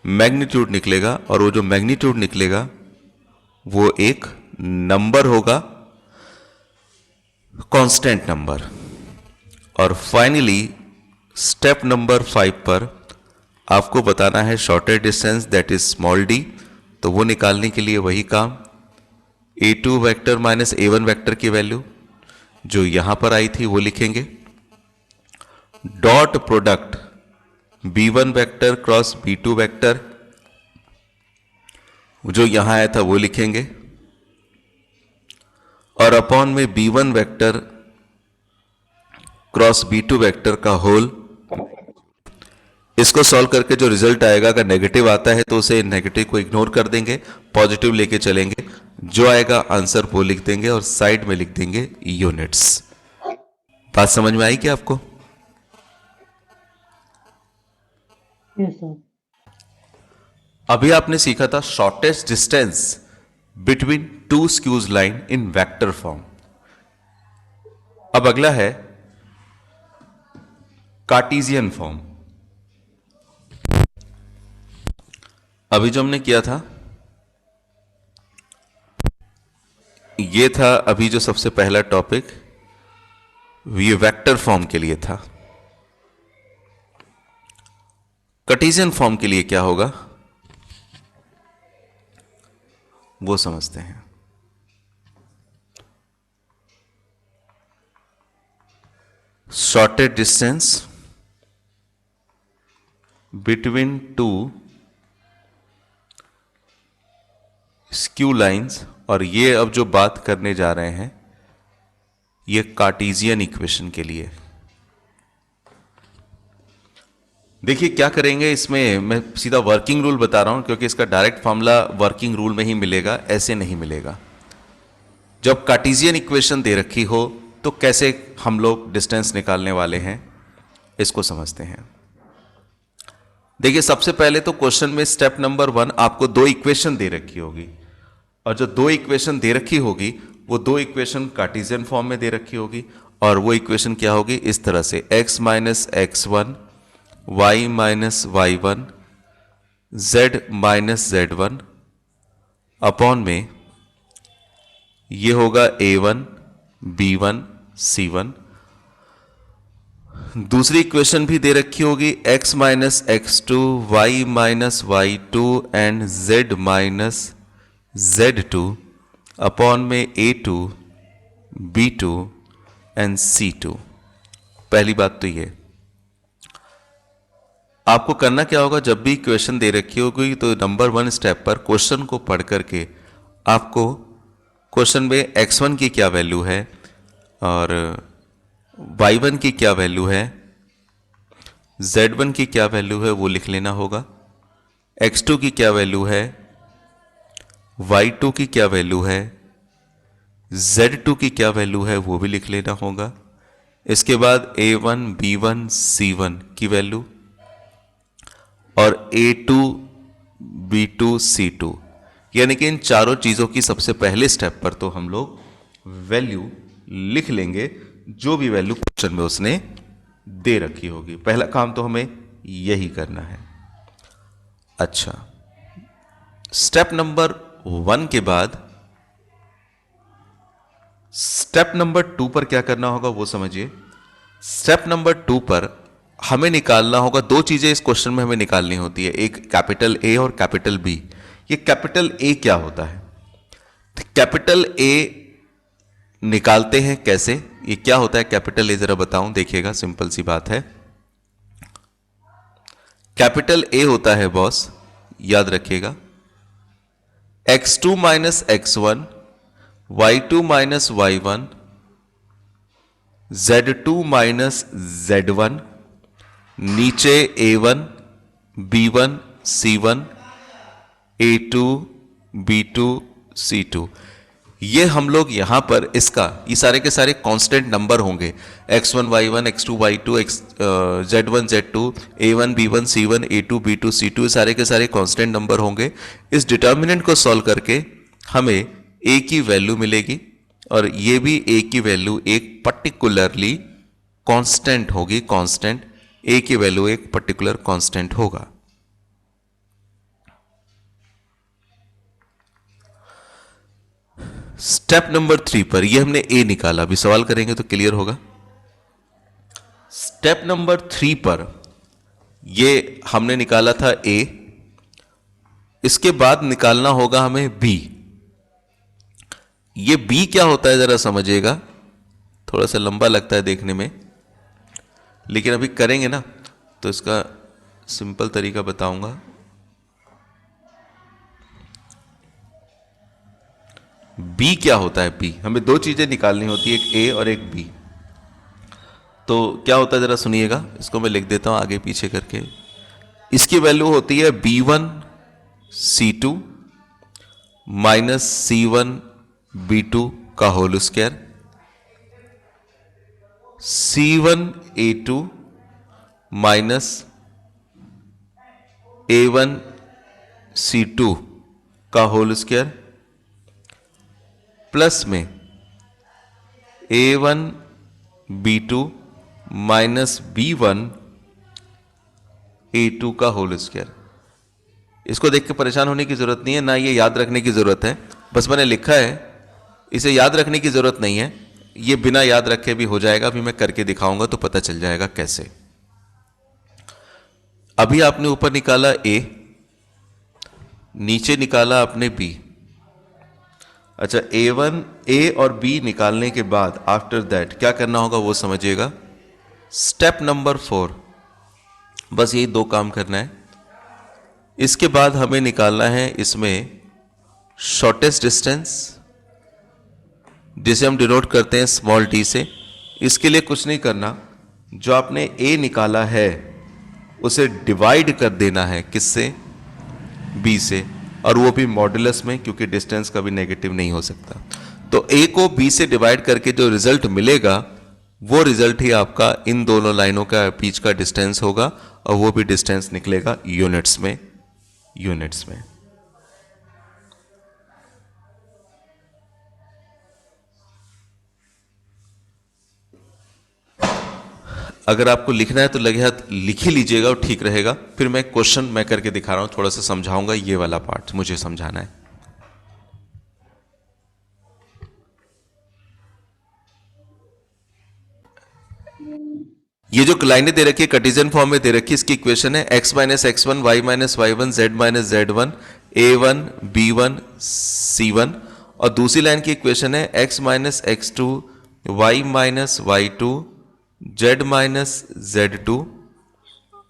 मैग्नीट्यूड निकलेगा और वो जो मैग्नीट्यूड निकलेगा वो एक नंबर होगा, कांस्टेंट नंबर। और फाइनली स्टेप नंबर 5 पर आपको बताना है shortest distance that is small d, तो वो निकालने के लिए वही काम, a2 vector minus a1 vector की वैल्यू जो यहां पर आई थी वो लिखेंगे, dot product b1 vector cross b2 vector जो यहां आया था वो लिखेंगे, और अपॉन में b1 vector cross b2 vector का होल। इसको सॉल्व करके जो रिजल्ट आएगा, अगर नेगेटिव आता है तो उसे नेगेटिव को इग्नोर कर देंगे, पॉजिटिव लेके चलेंगे, जो आएगा आंसर वो लिख देंगे और साइड में लिख देंगे यूनिट्स। बात समझ में आई क्या आपको? Yes sir. अभी आपने सीखा था shortest distance between two skews line in vector form. अब अगला है कार्टेशियन फॉर्म। अभी जो हमने किया था ये था, अभी जो सबसे पहला टॉपिक ये वेक्टर फॉर्म के लिए था। कार्टेशियन फॉर्म के लिए क्या होगा वो समझते हैं। Shortest distance between to skew lines, और ये अब जो बात करने जा रहे हैं ये कार्टेशियन इक्वेशन के लिए। देखिए क्या करेंगे इसमें, मैं सीधा वर्किंग रूल बता रहा हूं क्योंकि इसका डायरेक्ट फॉर्मूला वर्किंग रूल में ही मिलेगा, ऐसे नहीं मिलेगा। जब कार्टेशियन इक्वेशन दे रखी हो तो कैसे हम लोग डिस्टेंस निकालने वाले हैं इसको समझते हैं। देखिए सबसे पहले तो क्वेश्चन में स्टेप नंबर 1 आपको दो इक्वेशन दे रखी होगी, और जो दो इक्वेशन दे रखी होगी वो दो इक्वेशन कार्टेशियन फॉर्म में दे रखी होगी, और वो इक्वेशन क्या होगी इस तरह से, x minus x1 y minus y1 z minus z1 upon में ये होगा a1 b1 c1। दूसरी इक्वेशन भी दे रखी होगी x minus x2 y minus y2 and z minus z2 upon में a2 b2 एंड c2। पहली बात तो ये, आपको करना क्या होगा, जब भी इक्वेशन दे रखी होगी तो नंबर 1 स्टेप पर क्वेश्चन को पढ़ करके आपको क्वेश्चन में x1 की क्या वैल्यू है और y1 की क्या वैल्यू है, z1 की क्या वैल्यू है वो लिख लेना होगा, x2 की क्या वैल्यू है, y2 की क्या वैल्यू है, z2 की क्या वैल्यू है वो भी लिख लेना होगा। इसके बाद a1 b1 c1 की वैल्यू और a2 b2 c2, यानी कि इन चारों चीजों की सबसे पहले स्टेप पर तो हम लोग वैल्यू लिख लेंगे जो भी वैल्यू क्वेश्चन में उसने दे रखी होगी। पहला काम तो हमें यही करना है। अच्छा, स्टेप नंबर 1 के बाद स्टेप नंबर 2 पर क्या करना होगा वो समझिए। स्टेप नंबर 2 पर हमें निकालना होगा, दो चीजें इस क्वेश्चन में हमें निकालनी होती है, एक कैपिटल ए और कैपिटल बी। ये कैपिटल ए क्या होता है, कैपिटल ए निकालते हैं कैसे, ये क्या होता है कैपिटल ए, जरा बताऊं, देखिएगा सिंपल सी बात है। कैपिटल ए होता है बॉस, याद रखिएगा, x2 minus x1 y2 minus y1 z2 minus z1, नीचे a1 b1 c1 a2 b2 c2। ये हम लोग यहां पर इसका ये सारे के सारे कांस्टेंट नंबर होंगे, x1 y1 x2 y2 z1 z2 a1 b1 c1 a2 b2 c2, सारे के सारे कांस्टेंट नंबर होंगे। इस डिटर्मिनेंट को सॉल्व करके हमें a की वैल्यू मिलेगी और ये भी a की वैल्यू एक पर्टिकुलरली कांस्टेंट होगी, कांस्टेंट a की वैल्यू एक पर्टिकुलर कांस्टेंट होगा। स्टेप नंबर 3 पर ये हमने ए निकाला, अभी सवाल करेंगे तो क्लियर होगा। स्टेप नंबर 3 पर ये हमने निकाला था ए, इसके बाद निकालना होगा हमें बी। ये बी क्या होता है जरा समझिएगा, थोड़ा सा लंबा लगता है देखने में, लेकिन अभी करेंगे ना तो इसका सिंपल तरीका बताऊंगा। बी क्या होता है, बी हमें दो चीजें निकालनी होती है, एक ए और एक बी। तो क्या होता है जरा सुनिएगा, इसको मैं लिख देता हूं आगे पीछे करके। इसकी वैल्यू होती है b1 c2 minus c1 b2 का whole square, c1 a2 minus a1 c2 का होल स्क्वायर प्लस में a1 b2 minus b1 a2 का होल स्क्वायर। इसको देख के परेशान होने की जरूरत नहीं है, ना ये याद रखने की जरूरत है, बस मैंने लिखा है, इसे याद रखने की जरूरत नहीं है, ये बिना याद रखे भी हो जाएगा। अभी मैं करके दिखाऊंगा तो पता चल जाएगा कैसे। अभी आपने ऊपर निकाला a, नीचे निकाला आपने b। अच्छा, ए और बी निकालने के बाद आफ्टर दैट क्या करना होगा वो समझिएगा। स्टेप नंबर 4, बस यही दो काम करना है। इसके बाद हमें निकालना है इसमें शॉर्टेस्ट डिस्टेंस, जिसे हम डिनोट करते हैं स्मॉल डी से। इसके लिए कुछ नहीं करना, जो आपने ए निकाला है उसे डिवाइड कर देना है किससे, बी से, और वो भी मॉडुलस में, क्योंकि डिस्टेंस कभी नेगेटिव नहीं हो सकता। तो ए को बी से डिवाइड करके जो रिजल्ट मिलेगा वो रिजल्ट ही आपका इन दोनों लाइनों का बीच का डिस्टेंस होगा, और वो भी डिस्टेंस निकलेगा यूनिट्स में, यूनिट्स में। अगर आपको लिखना है तो लगे हाथ लिख ही लीजिएगा और ठीक रहेगा। फिर मैं क्वेश्चन मैं करके दिखा रहा हूं, थोड़ा सा समझाऊंगा, ये वाला पार्ट मुझे समझाना है। ये जो लाइनें दे रखी है कार्टेशियन फॉर्म में दे रखी है, इसकी इक्वेशन है x minus x one, y minus y one, z minus z one, a one b one c one. और दूसरी लाइन की इक्वेशन है x minus x two, y minus y two, z minus z two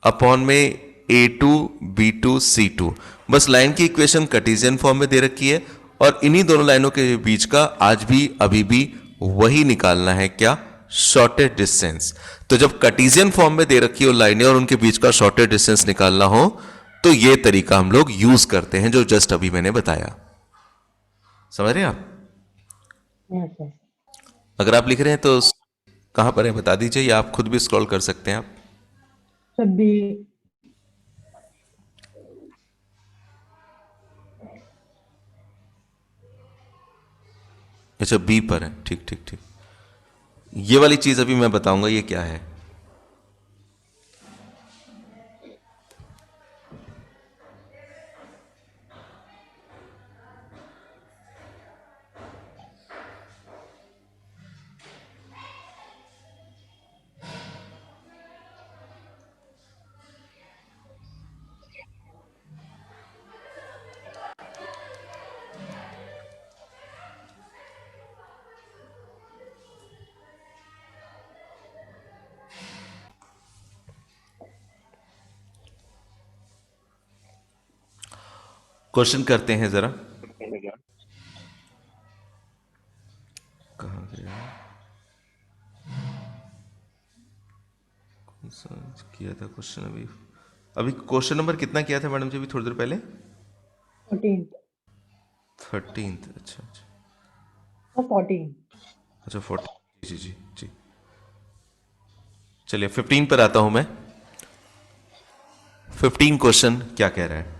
upon में a two b two c two. बस line की equation Cartesian form में दे रखी है और इन्हीं दोनों लाइनों के बीच का आज भी अभी भी वही निकालना है, क्या? Shortest distance. तो जब कार्टेशियन फॉर्म में दे रखी हो लाइनें और उनके बीच का शॉर्टेस्ट डिस्टेंस निकालना हो तो यह तरीका हम लोग यूज करते हैं जो जस्ट अभी मैंने बताया। समझ रहे हैं आप? Yes sir. अगर आप लिख रहे हैं तो कहां पर है बता दीजिए, या आप खुद भी स्क्रॉल कर सकते हैं आप। Sir B. अच्छा बी पर है, ठीक ठीक ठीक। ये वाली चीज अभी मैं बताऊंगा ये क्या है। क्वेश्चन करते हैं जरा। कहाँ गया? कौन सा किया था क्वेश्चन अभी? अभी क्वेश्चन नंबर कितना किया था मैडम जी अभी थोड़ी देर पहले? 14। 13। अच्छा अच्छा 14। अच्छा 14। जी जी जी। चलिए 15 पर आता हूं मैं। 15 क्वेश्चन क्या कह रहा है?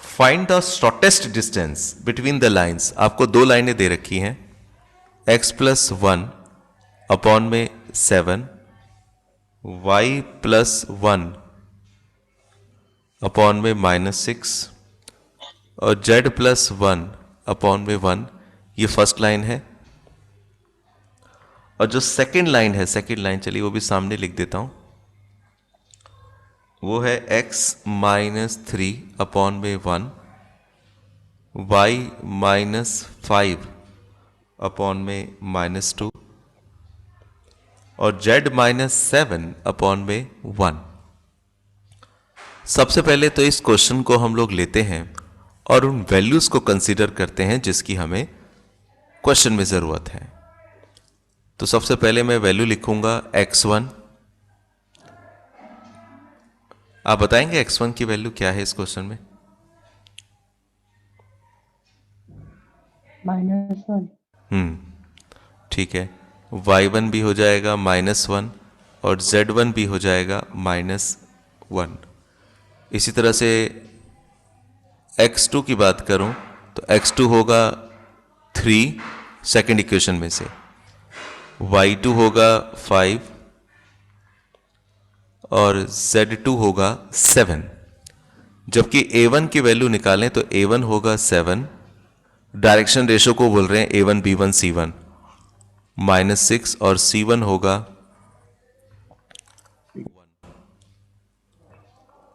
Find the shortest distance between the lines. आपको दो लाइनें दे रखी हैं, x प्लस वन अपॉन में 7, y प्लस वन अपॉन में -6 और z प्लस वन अपॉन में 1। ये फर्स्ट लाइन है। और जो सेकंड लाइन है, सेकंड लाइन चलिए वो भी सामने लिख देता हूं, वो है x माइनस थ्री अपॉन में 1, y माइनस 5 अपॉन में -2 और z माइनस 7 अपॉन में 1। सबसे पहले तो इस क्वेश्चन को हम लोग लेते हैं और उन वैल्यूज को कंसीडर करते हैं जिसकी हमें क्वेश्चन में जरूरत है। तो सबसे पहले मैं वैल्यू लिखूंगा x1। आप बताएंगे x1 की वैल्यू क्या है इस क्वेश्चन में? -1। ठीक है। y1 भी हो जाएगा -1 और z1 भी हो जाएगा -1। इसी तरह से x2 की बात करूं तो x2 होगा 3 सेकेंड इक्वेशन में से, y2 होगा 5 और z2 होगा 7। जबकि a1 की वैल्यू निकालें तो a1 होगा 7, डायरेक्शन रेशो को बोल रहे हैं a1 b1 c1, -6 और c1 होगा 1।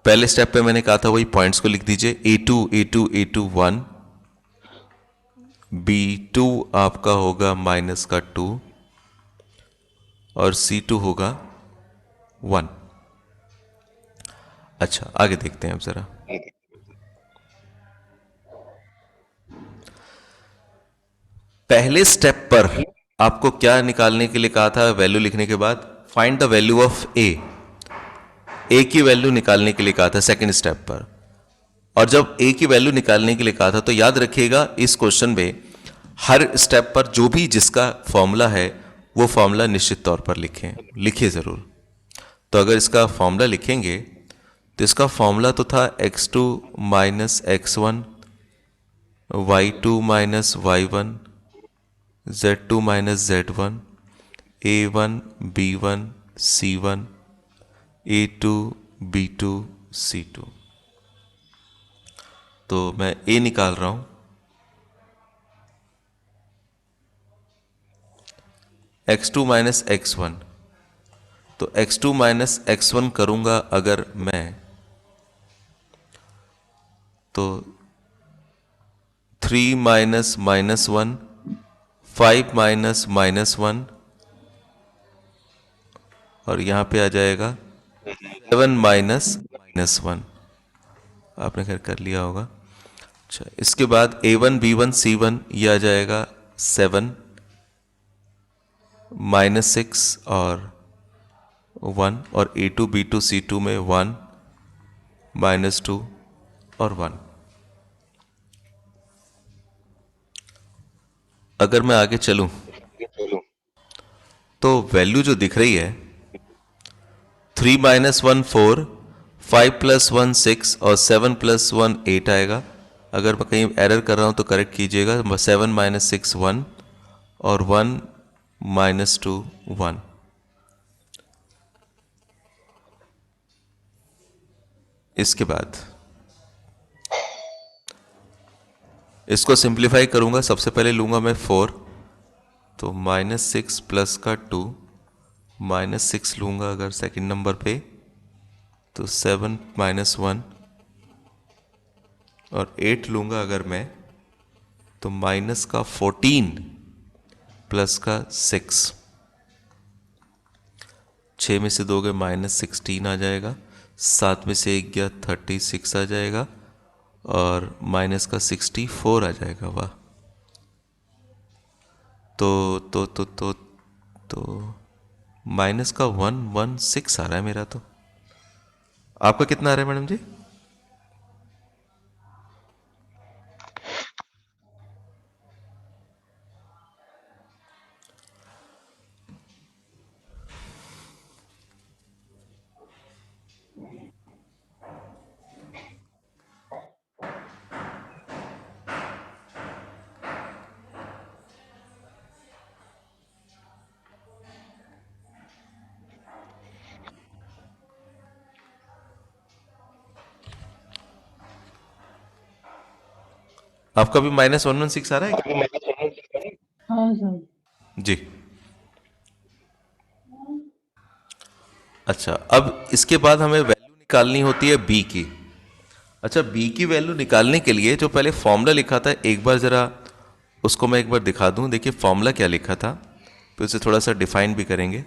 पहले स्टेप पे मैंने कहा था वही पॉइंट्स को लिख दीजिए, a2 a2 a2 1, b2 आपका होगा -2 और c2 होगा 1। अच्छा आगे देखते हैं अब जरा। पहले स्टेप पर आपको क्या निकालने के लिए कहा था? वैल्यू लिखने के बाद फाइंड द वैल्यू ऑफ ए की वैल्यू निकालने के लिए कहा था सेकंड स्टेप पर। और जब ए की वैल्यू निकालने के लिए कहा था तो याद रखिएगा इस क्वेश्चन में हर स्टेप पर जो भी जिसका फॉर्मूला है वो फॉर्मूला निश्चित तौर पर लिखिए जरूर। तो अगर इसका फॉर्मूला लिखेंगे तो इसका फॉर्मूला तो था x2 minus x1, y2 minus y1, z2 minus z1, a1 b1 c1 A2 B2 C2। तो मैं A निकाल रहा हूं, x2 माइनस x1। तो x2 माइनस x1 करूंगा अगर मैं, तो 3 माइनस माइनस 1, 5 माइनस माइनस 1, और यहां पे आ जाएगा 7 माइनस माइनस 1। आपने खैर कर लिया होगा। अच्छा, इसके बाद A1 B1 C1 ये आ जाएगा 7 माइनस 6 और 1, और A2 B2 C2 में 1 माइनस 2 और 1। अगर मैं आगे चलूं तो वैल्यू जो दिख रही है 3 माइनस 1 4, 5 प्लस 1 6 और 7 प्लस 1 8 आएगा। अगर मैं कहीं एरर कर रहा हूं तो करेक्ट कीजिएगा। 7 माइनस 6 1 और 1 माइनस 2 1। इसके बाद इसको सिंप्लीफाई करूंगा। सबसे पहले लूंगा मैं 4, तो माइनस 6 प्लस का 2, माइनस 6 लूंगा अगर सेकंड नंबर पे, तो 7 माइनस 1, और 8 लूंगा अगर मैं, तो माइनस का 14 प्लस का 6। 6 में से 2 गए माइनस 16 आ जाएगा, 7 में से 1 गया 36 आ जाएगा, और माइनस का 64 आ जाएगा। वाह। तो माइनस का 116 आ रहा है मेरा। तो आपका कितना आ रहा है मैडम जी? आपका भी माइनस 116 आ रहा है क्या? हाँ सर। जी। अच्छा, अब इसके बाद हमें वैल्यू निकालनी होती है बी की। अच्छा, बी की वैल्यू निकालने के लिए जो पहले फॉर्मूला लिखा था, एक बार जरा उसको मैं एक बार दिखा दूं। देखिए फॉर्मूला क्या लिखा था, फिर उसे थोड़ा सा डिफाइन भी करेंगे।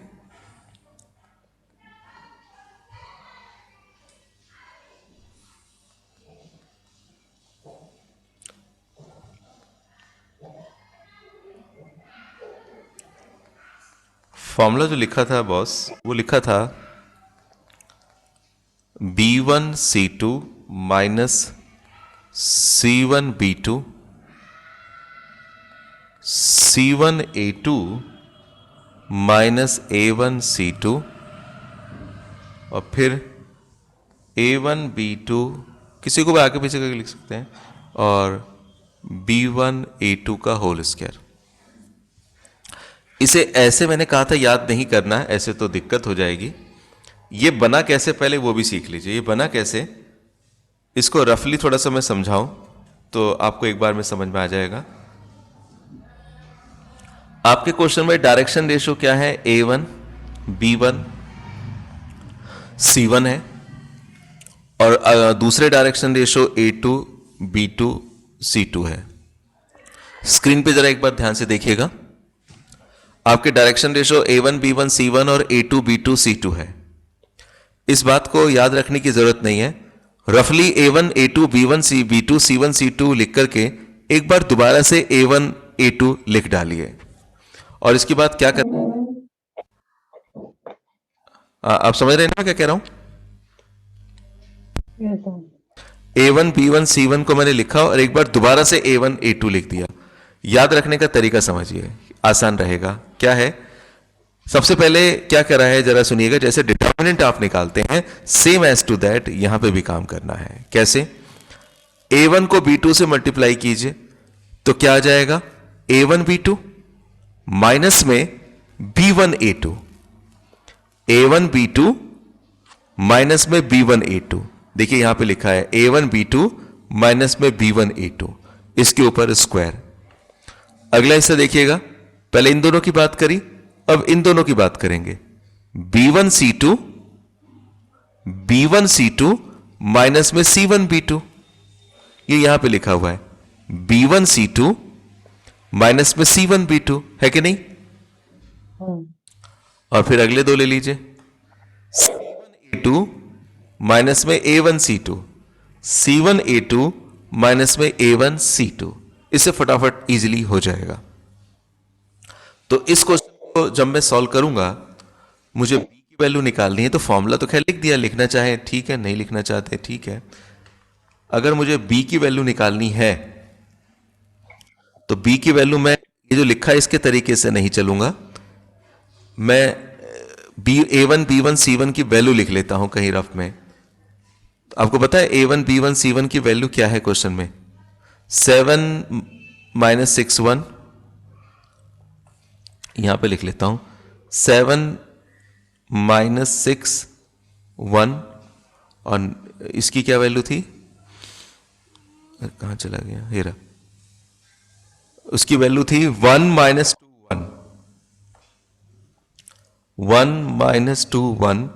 फॉर्मूला जो लिखा था बॉस, वो लिखा था B1C2 minus C1B2 C1A2 minus A1C2, और फिर A1B2, किसी को भी आगे पीछे करके लिख सकते हैं, और B1A2 का होल स्क्वायर। इसे ऐसे मैंने कहा था याद नहीं करना है, ऐसे तो दिक्कत हो जाएगी। ये बना कैसे पहले वो भी सीख लीजिए। ये बना कैसे, इसको रफली थोड़ा सा मैं समझाऊं तो आपको एक बार में समझ में आ जाएगा। आपके क्वेश्चन में डायरेक्शन रेशियो क्या है? A1 B1 C1 है, और दूसरे direction ratio A2 B2 C2 है। स्क्रीन पे जरा एक बार ध्यान से देखिएगा। आपके direction ratio A1 B1 C1 और A2 B2 C2 है। इस बात को याद रखने की जरूरत नहीं है। रफली A1 A2 B1 B2 C1 C2 लिख करके एक बार दोबारा से A1 A2 लिख डालिए, और इसके बाद क्या कर, आप समझ रहे हैं ना क्या कह रहा हूं? Yes sir. A1 B1 C1 को मैंने लिखा और एक बार दोबारा से A1 A2 लिख दिया। याद रखने का तरीका समझिए, आसान रहेगा। क्या है, सबसे पहले क्या करा है जरा सुनिएगा। जैसे डिटर्मिनेंट आप निकालते हैं, सेम एज टू दैट यहां पे भी काम करना है। कैसे? A1 को B2 से मल्टीप्लाई कीजिए तो क्या आ जाएगा? A1 B2 माइनस में B1 A2, A1 B2 minus में B1A2, देखिए यहां पे लिखा है A1B2 माइनस में B1A2, इसके ऊपर स्क्वायर। अगला हिस्सा देखिएगा, पहले इन दोनों की बात करी, अब इन दोनों की बात करेंगे। B1C2 B1C2 माइनस में C1B2, ये यहां पे लिखा हुआ है B1C2 माइनस में C1B2, है कि नहीं? हाँ, और फिर अगले दो ले लीजिए, C1A2 माइनस में A1C2, C1A2 माइनस में A1C2, इससे फटाफट इजीली हो जाएगा। तो इस क्वेश्चन को जब मैं सॉल्व करूंगा, मुझे b की वैल्यू निकालनी है, तो फॉर्मूला तो खैर लिख दिया, लिखना चाहे ठीक है, नहीं लिखना चाहते ठीक है। अगर मुझे b की वैल्यू निकालनी है तो b की वैल्यू मैं ये जो लिखा है इसके तरीके से नहीं चलूंगा, मैं A1 B1 C1 की वैल्यू लिख लेता हूं कहीं रफ में। आपको पता है A1 B1 C1 की वैल्यू क्या है क्वेश्चन में? 7 माइनस 6 1, यहां पे लिख लेता हूं 7 माइनस 6 1, और इसकी क्या वैल्यू थी, कहां चला गया, ये रहा, उसकी वैल्यू थी 1 माइनस 2 1, 1 माइनस 2 1।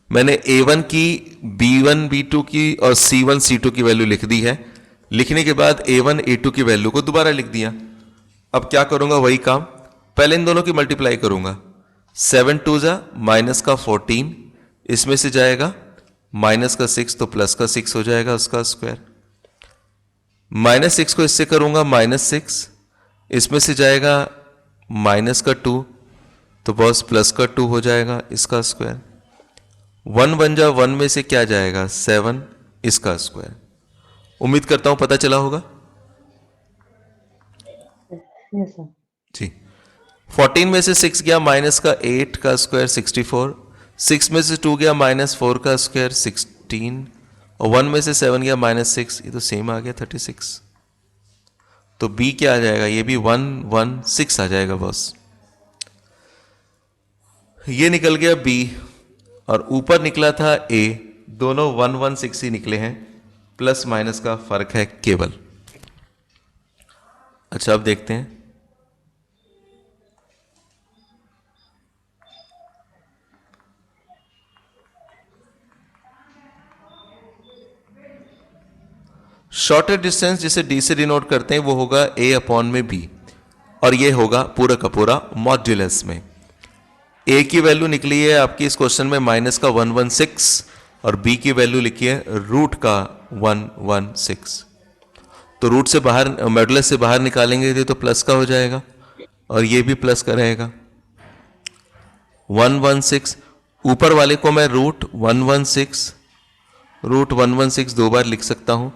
मैंने A1 की B1 B2 की और C1 C2 की वैल्यू लिख दी है। लिखने के बाद A1 A2 की वैल्यू को दोबारा लिख दिया। अब क्या करूंगा, वही काम, पहले इन दोनों की मल्टीप्लाई करूंगा। 7 2 जा माइनस का 14, इसमें से जाएगा माइनस का 6 तो प्लस का 6 हो जाएगा उसका स्क्वायर। माइनस 6 को इससे करूंगा माइनस 6, इसमें से जाएगा माइनस का 2 तो बॉस प्लस का 2 हो जाएगा इसका स्क्वायर। 1 बन जा 1 में से क्या जाएगा 7, इसका स्क्वायर। उम्मीद करता हूं पता चला होगा यस सर। जी। 14 में से 6 गया माइनस का 8 का स्क्वायर 64, 6 में से 2 गया माइनस 4 का स्क्वायर 16, और 1 में से 7 गया माइनस 6, ये तो सेम आ गया 36। तो b क्या आ जाएगा, ये भी 1 1 6 आ जाएगा बॉस। ये निकल गया b और ऊपर निकला था a, दोनों 1 1 6 ही निकले हैं, प्लस माइनस का फर्क है केवल। अच्छा अब देखते हैं, शॉर्टेस्ट डिस्टेंस जिसे d से डिनोट करते हैं वो होगा a अपॉन में b, और ये होगा पूरा का पूरा मॉड्यूलस में। a की वैल्यू निकली है आपकी इस क्वेश्चन में माइनस का 116, और b की वैल्यू लिखी है रूट का 116। तो रूट से बाहर, मॉड्यूलस से बाहर निकालेंगे तो प्लस का हो जाएगा, और ये भी प्लस का रहेगा 116। ऊपर वाले को मैं रूट 116 दो बार लिख सकता हूं,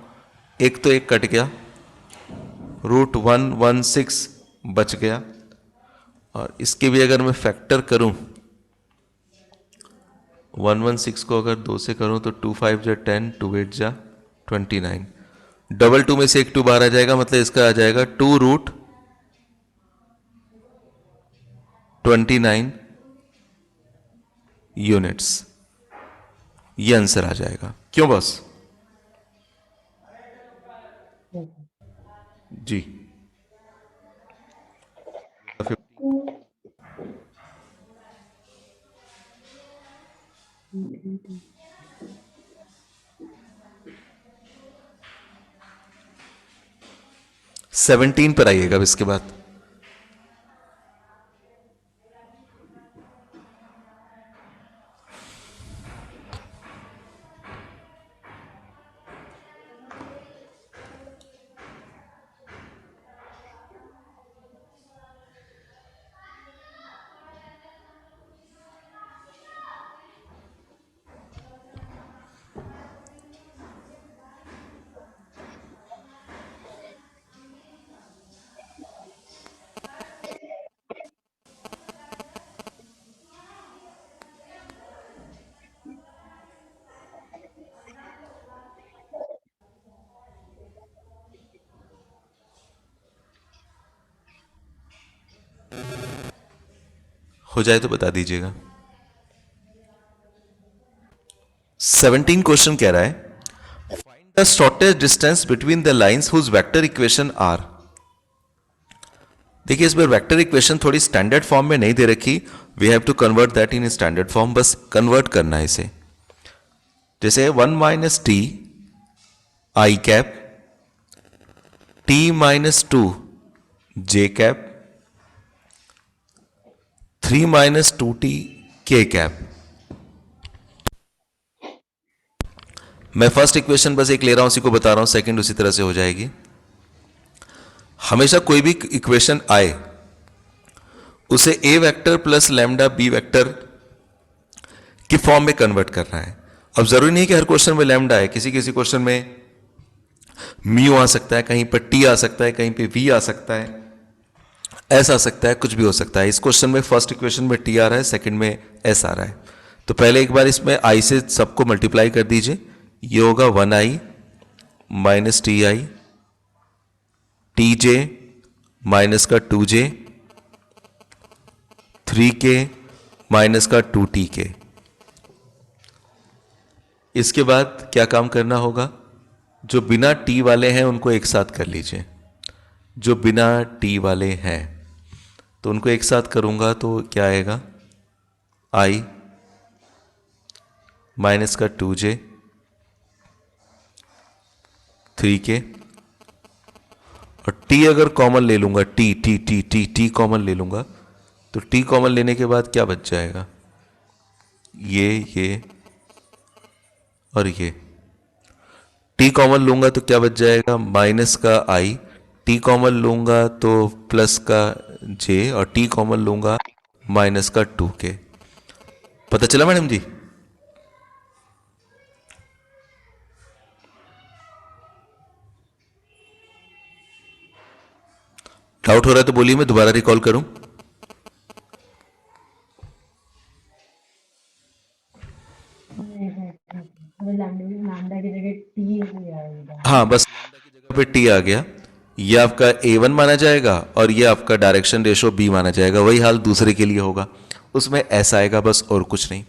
एक तो एक कट गया, रूट 116 बच गया, और इसके भी अगर मैं फैक्टर करूं 116 को अगर 2 से करूं तो 2 5 जा 10, 2 8 जा 29, डबल 2 में से एक 2 बाहर आ जाएगा, मतलब इसका आ जाएगा 2 रूट 29 यूनिट्स। ये आंसर आ जाएगा, क्यों बॉस? जी। 17 पर आइएगा अब इसके बाद। हो जाए तो बता दीजिएगा। 17 क्वेश्चन कह रहा है find the shortest distance between the lines whose vector equation are. देखिए इस बार वेक्टर इक्वेशन थोड़ी स्टैंडर्ड फॉर्म में नहीं दे रखी, we have to convert that in standard form, बस कन्वर्ट करना है इसे। जैसे 1 minus t i cap, t minus 2 j cap, 3 minus 2t k cap. मैं फर्स्ट इक्वेशन बस एक ले रहा हूं, उसी को बता रहा हूं, सेकंड उसी तरह से हो जाएगी। हमेशा कोई भी इक्वेशन आए उसे a vector plus lambda b vector की फॉर्म में कन्वर्ट करना है। अब जरूरी नहीं कि हर क्वेश्चन में लैम्डा है, किसी किसी क्वेश्चन में म्यू आ सकता है, कहीं पर टी आ सकता है, कहीं पे वी आ सकता है, एस आ सकता है, कुछ भी हो सकता है। इस क्वेश्चन में फर्स्ट इक्वेशन में टी आ रहा है, सेकंड में एस आ रहा है, तो पहले एक बार इसमें आई से सबको मल्टीप्लाई कर दीजिए। ये होगा 1i माइनस टी आई, टी जे माइनस का 2j, 3k माइनस का 2tk। इसके बाद क्या काम करना होगा, जो बिना t वाले हैं उनको एक साथ कर लीजिए। जो बिना t वाले हैं तो उनको एक साथ करूंगा तो क्या आएगा, i माइनस का 2j, 3k, और t अगर कॉमन ले लूंगा, t कॉमन ले लूंगा तो t कॉमन लेने के बाद क्या बच जाएगा, ये और ये। t कॉमन लूंगा तो क्या बच जाएगा, माइनस का i, t कॉमन लूंगा तो प्लस का j, और t कॉमन लूंगा माइनस का 2k। पता चला मैडम जी? डाउट हो रहा है तो बोलिए, मैं दोबारा रिकॉल करूं? लैम्डा की जगह टी आएगा। हाँ बस लैम्डा की जगह पे टी आ गया, ये आपका a1 माना जाएगा और ये आपका डायरेक्शन रेशो b माना जाएगा। वही हाल दूसरे के लिए होगा, उसमें s आएगा बस, और कुछ नहीं।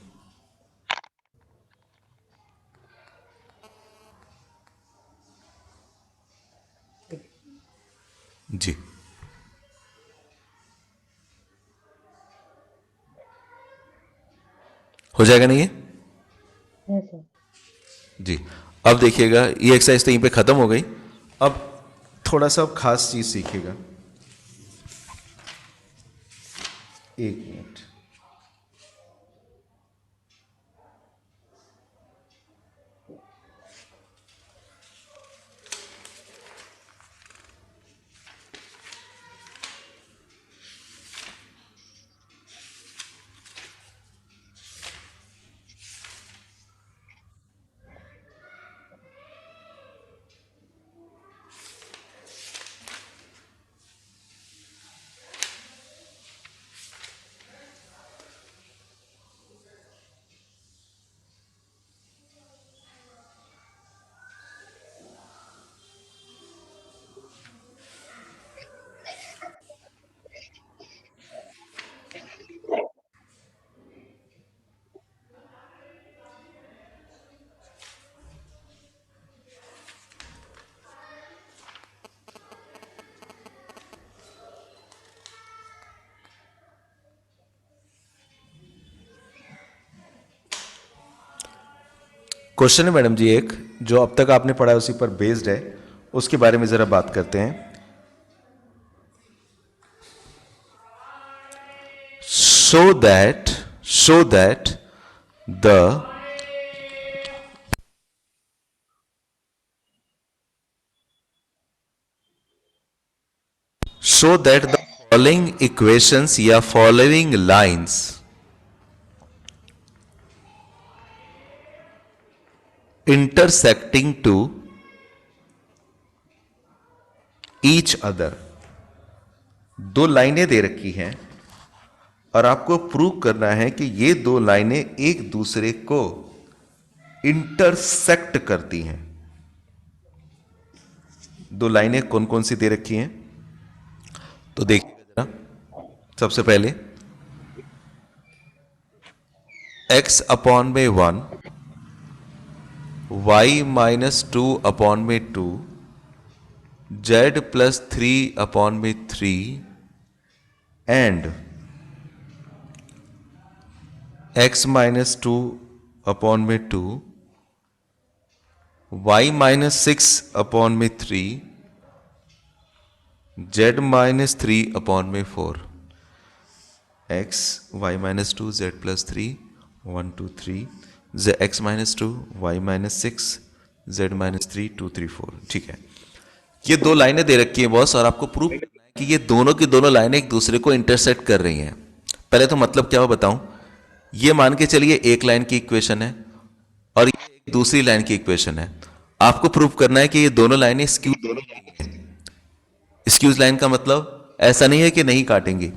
जी हो जाएगा नहीं ये? Yes sir. जी अब देखिएगा, ये एक्सरसाइज तो यहीं पे खत्म हो गई। अब थोड़ा सा खास चीज सीखिएगा। एक मिनट, क्वेश्चन है मैडम जी एक, जो अब तक आपने पढ़ा है उसी पर बेस्ड है, उसके बारे में जरा बात करते हैं। so that the following equations या following lines intersecting to each other, दो लाइनें दे रखी हैं और आपको प्रूव करना है कि ये दो लाइनें एक दूसरे को इंटरसेक्ट करती हैं। दो लाइनें कौन कौन सी दे रखी हैं तो देखिएगा जरा। सबसे पहले x अपॉन में 1 y माइनस 2 अपॉन में 2, z प्लस 3 अपॉन में 3 एंड x माइनस 2 अपॉन में 2, y माइनस 6 अपॉन में 3, z माइनस 3 अपॉन में 4, x y minus 2 z plus 3 1 2 3 z x minus 2 y minus 6 z minus 3 2 3 4। ठीक है, ये दो लाइनें दे रखी हैं बॉस, और आपको प्रूव करना है कि ये दोनों की दोनों लाइनें एक दूसरे को इंटरसेक्ट कर रही हैं। पहले तो मतलब क्या हो बताऊं। ये मान के चलिए एक लाइन की इक्वेशन है और ये एक दूसरी लाइन की इक्वेशन है। आपको प्रूव करना है कि ये दोनों लाइनें स्क्यूज हैं। स्क्यूज लाइन का मतलब ऐसा नहीं है कि नहीं काटेंगी,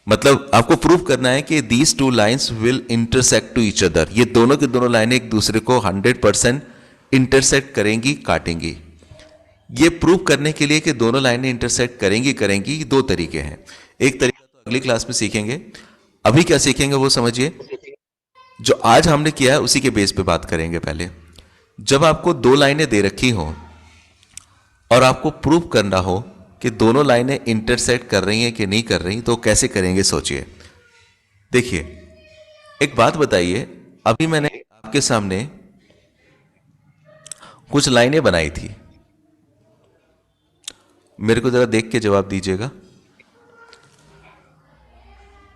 मतलब आपको प्रूव करना है कि these two lines will intersect to each other. ये दोनों की दोनों लाइनें एक दूसरे को 100% इंटरसेक्ट करेंगी, काटेंगी। ये प्रूव करने के लिए कि दोनों लाइनें इंटरसेक्ट करेंगी दो तरीके हैं। एक तरीका तो अगली क्लास में सीखेंगे, अभी क्या सीखेंगे वो समझिए। जो आज हमने किया है उसी के बेस पे बात करेंगे। पहले जब आपको दो लाइनें दे रखी हो और आपको प्रूव करना हो कि दोनों लाइनें इंटरसेक्ट कर रही हैं कि नहीं कर रही, तो कैसे करेंगे सोचिए। देखिए एक बात बताइए, अभी मैंने आपके सामने कुछ लाइनें बनाई थी, मेरे को जरा देख के जवाब दीजिएगा।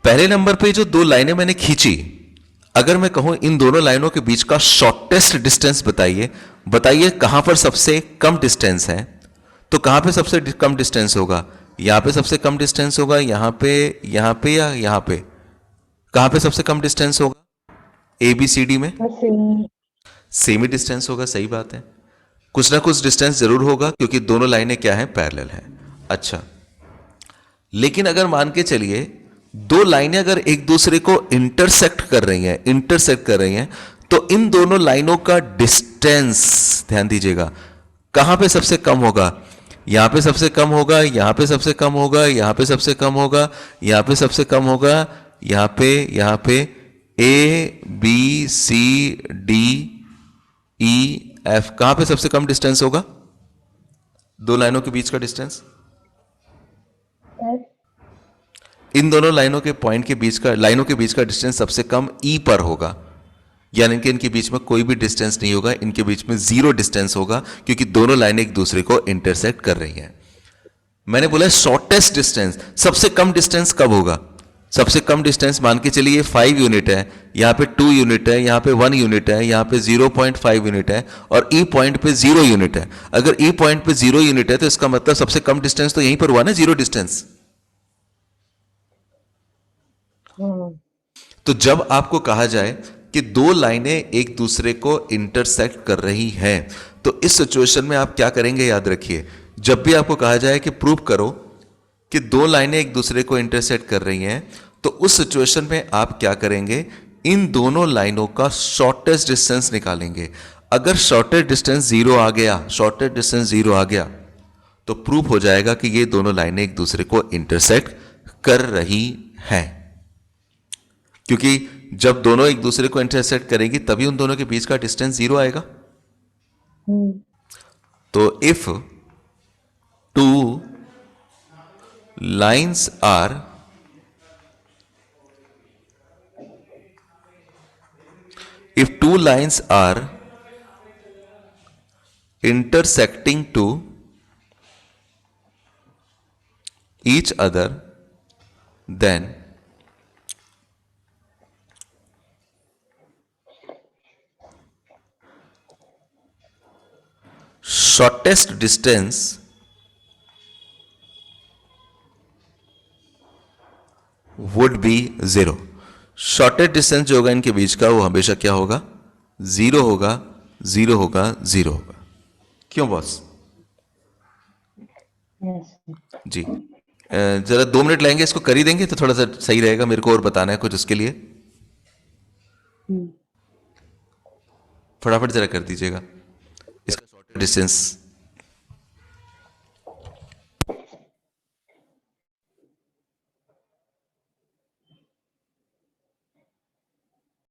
पहले नंबर पे जो दो लाइनें मैंने खींची, अगर मैं कहूं इन दोनों लाइनों के बीच का शॉर्टेस्ट डिस्टेंस बताइए, बताइए कहां पर सबसे कम डिस्टेंस है, तो कहां पे सबसे कम डिस्टेंस होगा? यहां पे सबसे कम डिस्टेंस होगा, यहां पे या यहां पे? कहां पे सबसे कम डिस्टेंस होगा? ए बी सी डी में सेम। सेम ही डिस्टेंस होगा। सही बात है, कुछ ना कुछ डिस्टेंस जरूर होगा क्योंकि दोनों लाइनें क्या हैं, पैरेलल हैं। अच्छा, लेकिन अगर मान के चलिए दो लाइनें अगर एक दूसरे को इंटरसेक्ट कर रही हैं, तो इन दोनों लाइनों का डिस्टेंस, ध्यान दीजिएगा, कहां पे सबसे कम होगा? यहां पे सबसे कम होगा, यहां पे सबसे कम होगा, यहां पे सबसे कम होगा, यहां पे सबसे कम होगा, यहां पे A B C D E F, कहां पे सबसे कम डिस्टेंस होगा दो लाइनों के बीच का डिस्टेंस? इन दोनों लाइनों के पॉइंट के बीच का, लाइनों के बीच का डिस्टेंस सबसे कम ई पर होगा, यानी कि इनके बीच में कोई भी डिस्टेंस नहीं होगा, इनके बीच में जीरो डिस्टेंस होगा क्योंकि दोनों लाइनें एक दूसरे को इंटरसेक्ट कर रही हैं। मैंने बोला शॉर्टेस्ट डिस्टेंस, सबसे कम डिस्टेंस कब होगा? सबसे कम डिस्टेंस मान के चलिए 5 यूनिट है, यहां पे 2 यूनिट है, यहां पे 1 यूनिट है, यहां पे 0.5 यूनिट है और ई पॉइंट पे 0 यूनिट है। अगर ई पॉइंट पे 0 यूनिट है तो इसका मतलब सबसे कम डिस्टेंस तो यहीं पर हुआ ना, 0 डिस्टेंस। तो जब आपको कहा जाए कि दो लाइनें एक दूसरे को इंटरसेक्ट कर रही हैं, तो इस सिचुएशन में आप क्या करेंगे? याद रखिए, जब भी आपको कहा जाए कि प्रूव करो कि दो लाइनें एक दूसरे को इंटरसेक्ट कर रही हैं, तो उस सिचुएशन में आप क्या करेंगे? इन दोनों लाइनों का शॉर्टेस्ट डिस्टेंस निकालेंगे। अगर शॉर्टेस्ट डिस्टेंस 0 आ गया, तो प्रूव हो जाएगा कि ये दोनों लाइनें एक दूसरे को इंटरसेक्ट कर रही हैं। क्योंकि जब दोनों एक दूसरे को इंटरसेक्ट करेंगी तभी उन दोनों के बीच का डिस्टेंस 0 आएगा। तो if two lines are intersecting to each other, then shortest distance would be 0। Shortest distance जो होगा इनके बीच का वो हमेशा क्या होगा? 0 होगा, 0 होगा, 0 होगा। क्यों बॉस? जी जरा 2 मिनट लगेंगे, इसको कर ही देंगे तो थोड़ा सा सही रहेगा। मेरे को और बताना है कुछ उसके लिए, फटाफट जरा कर दीजिएगा इसका शॉर्टेस्ट डिस्टेंस।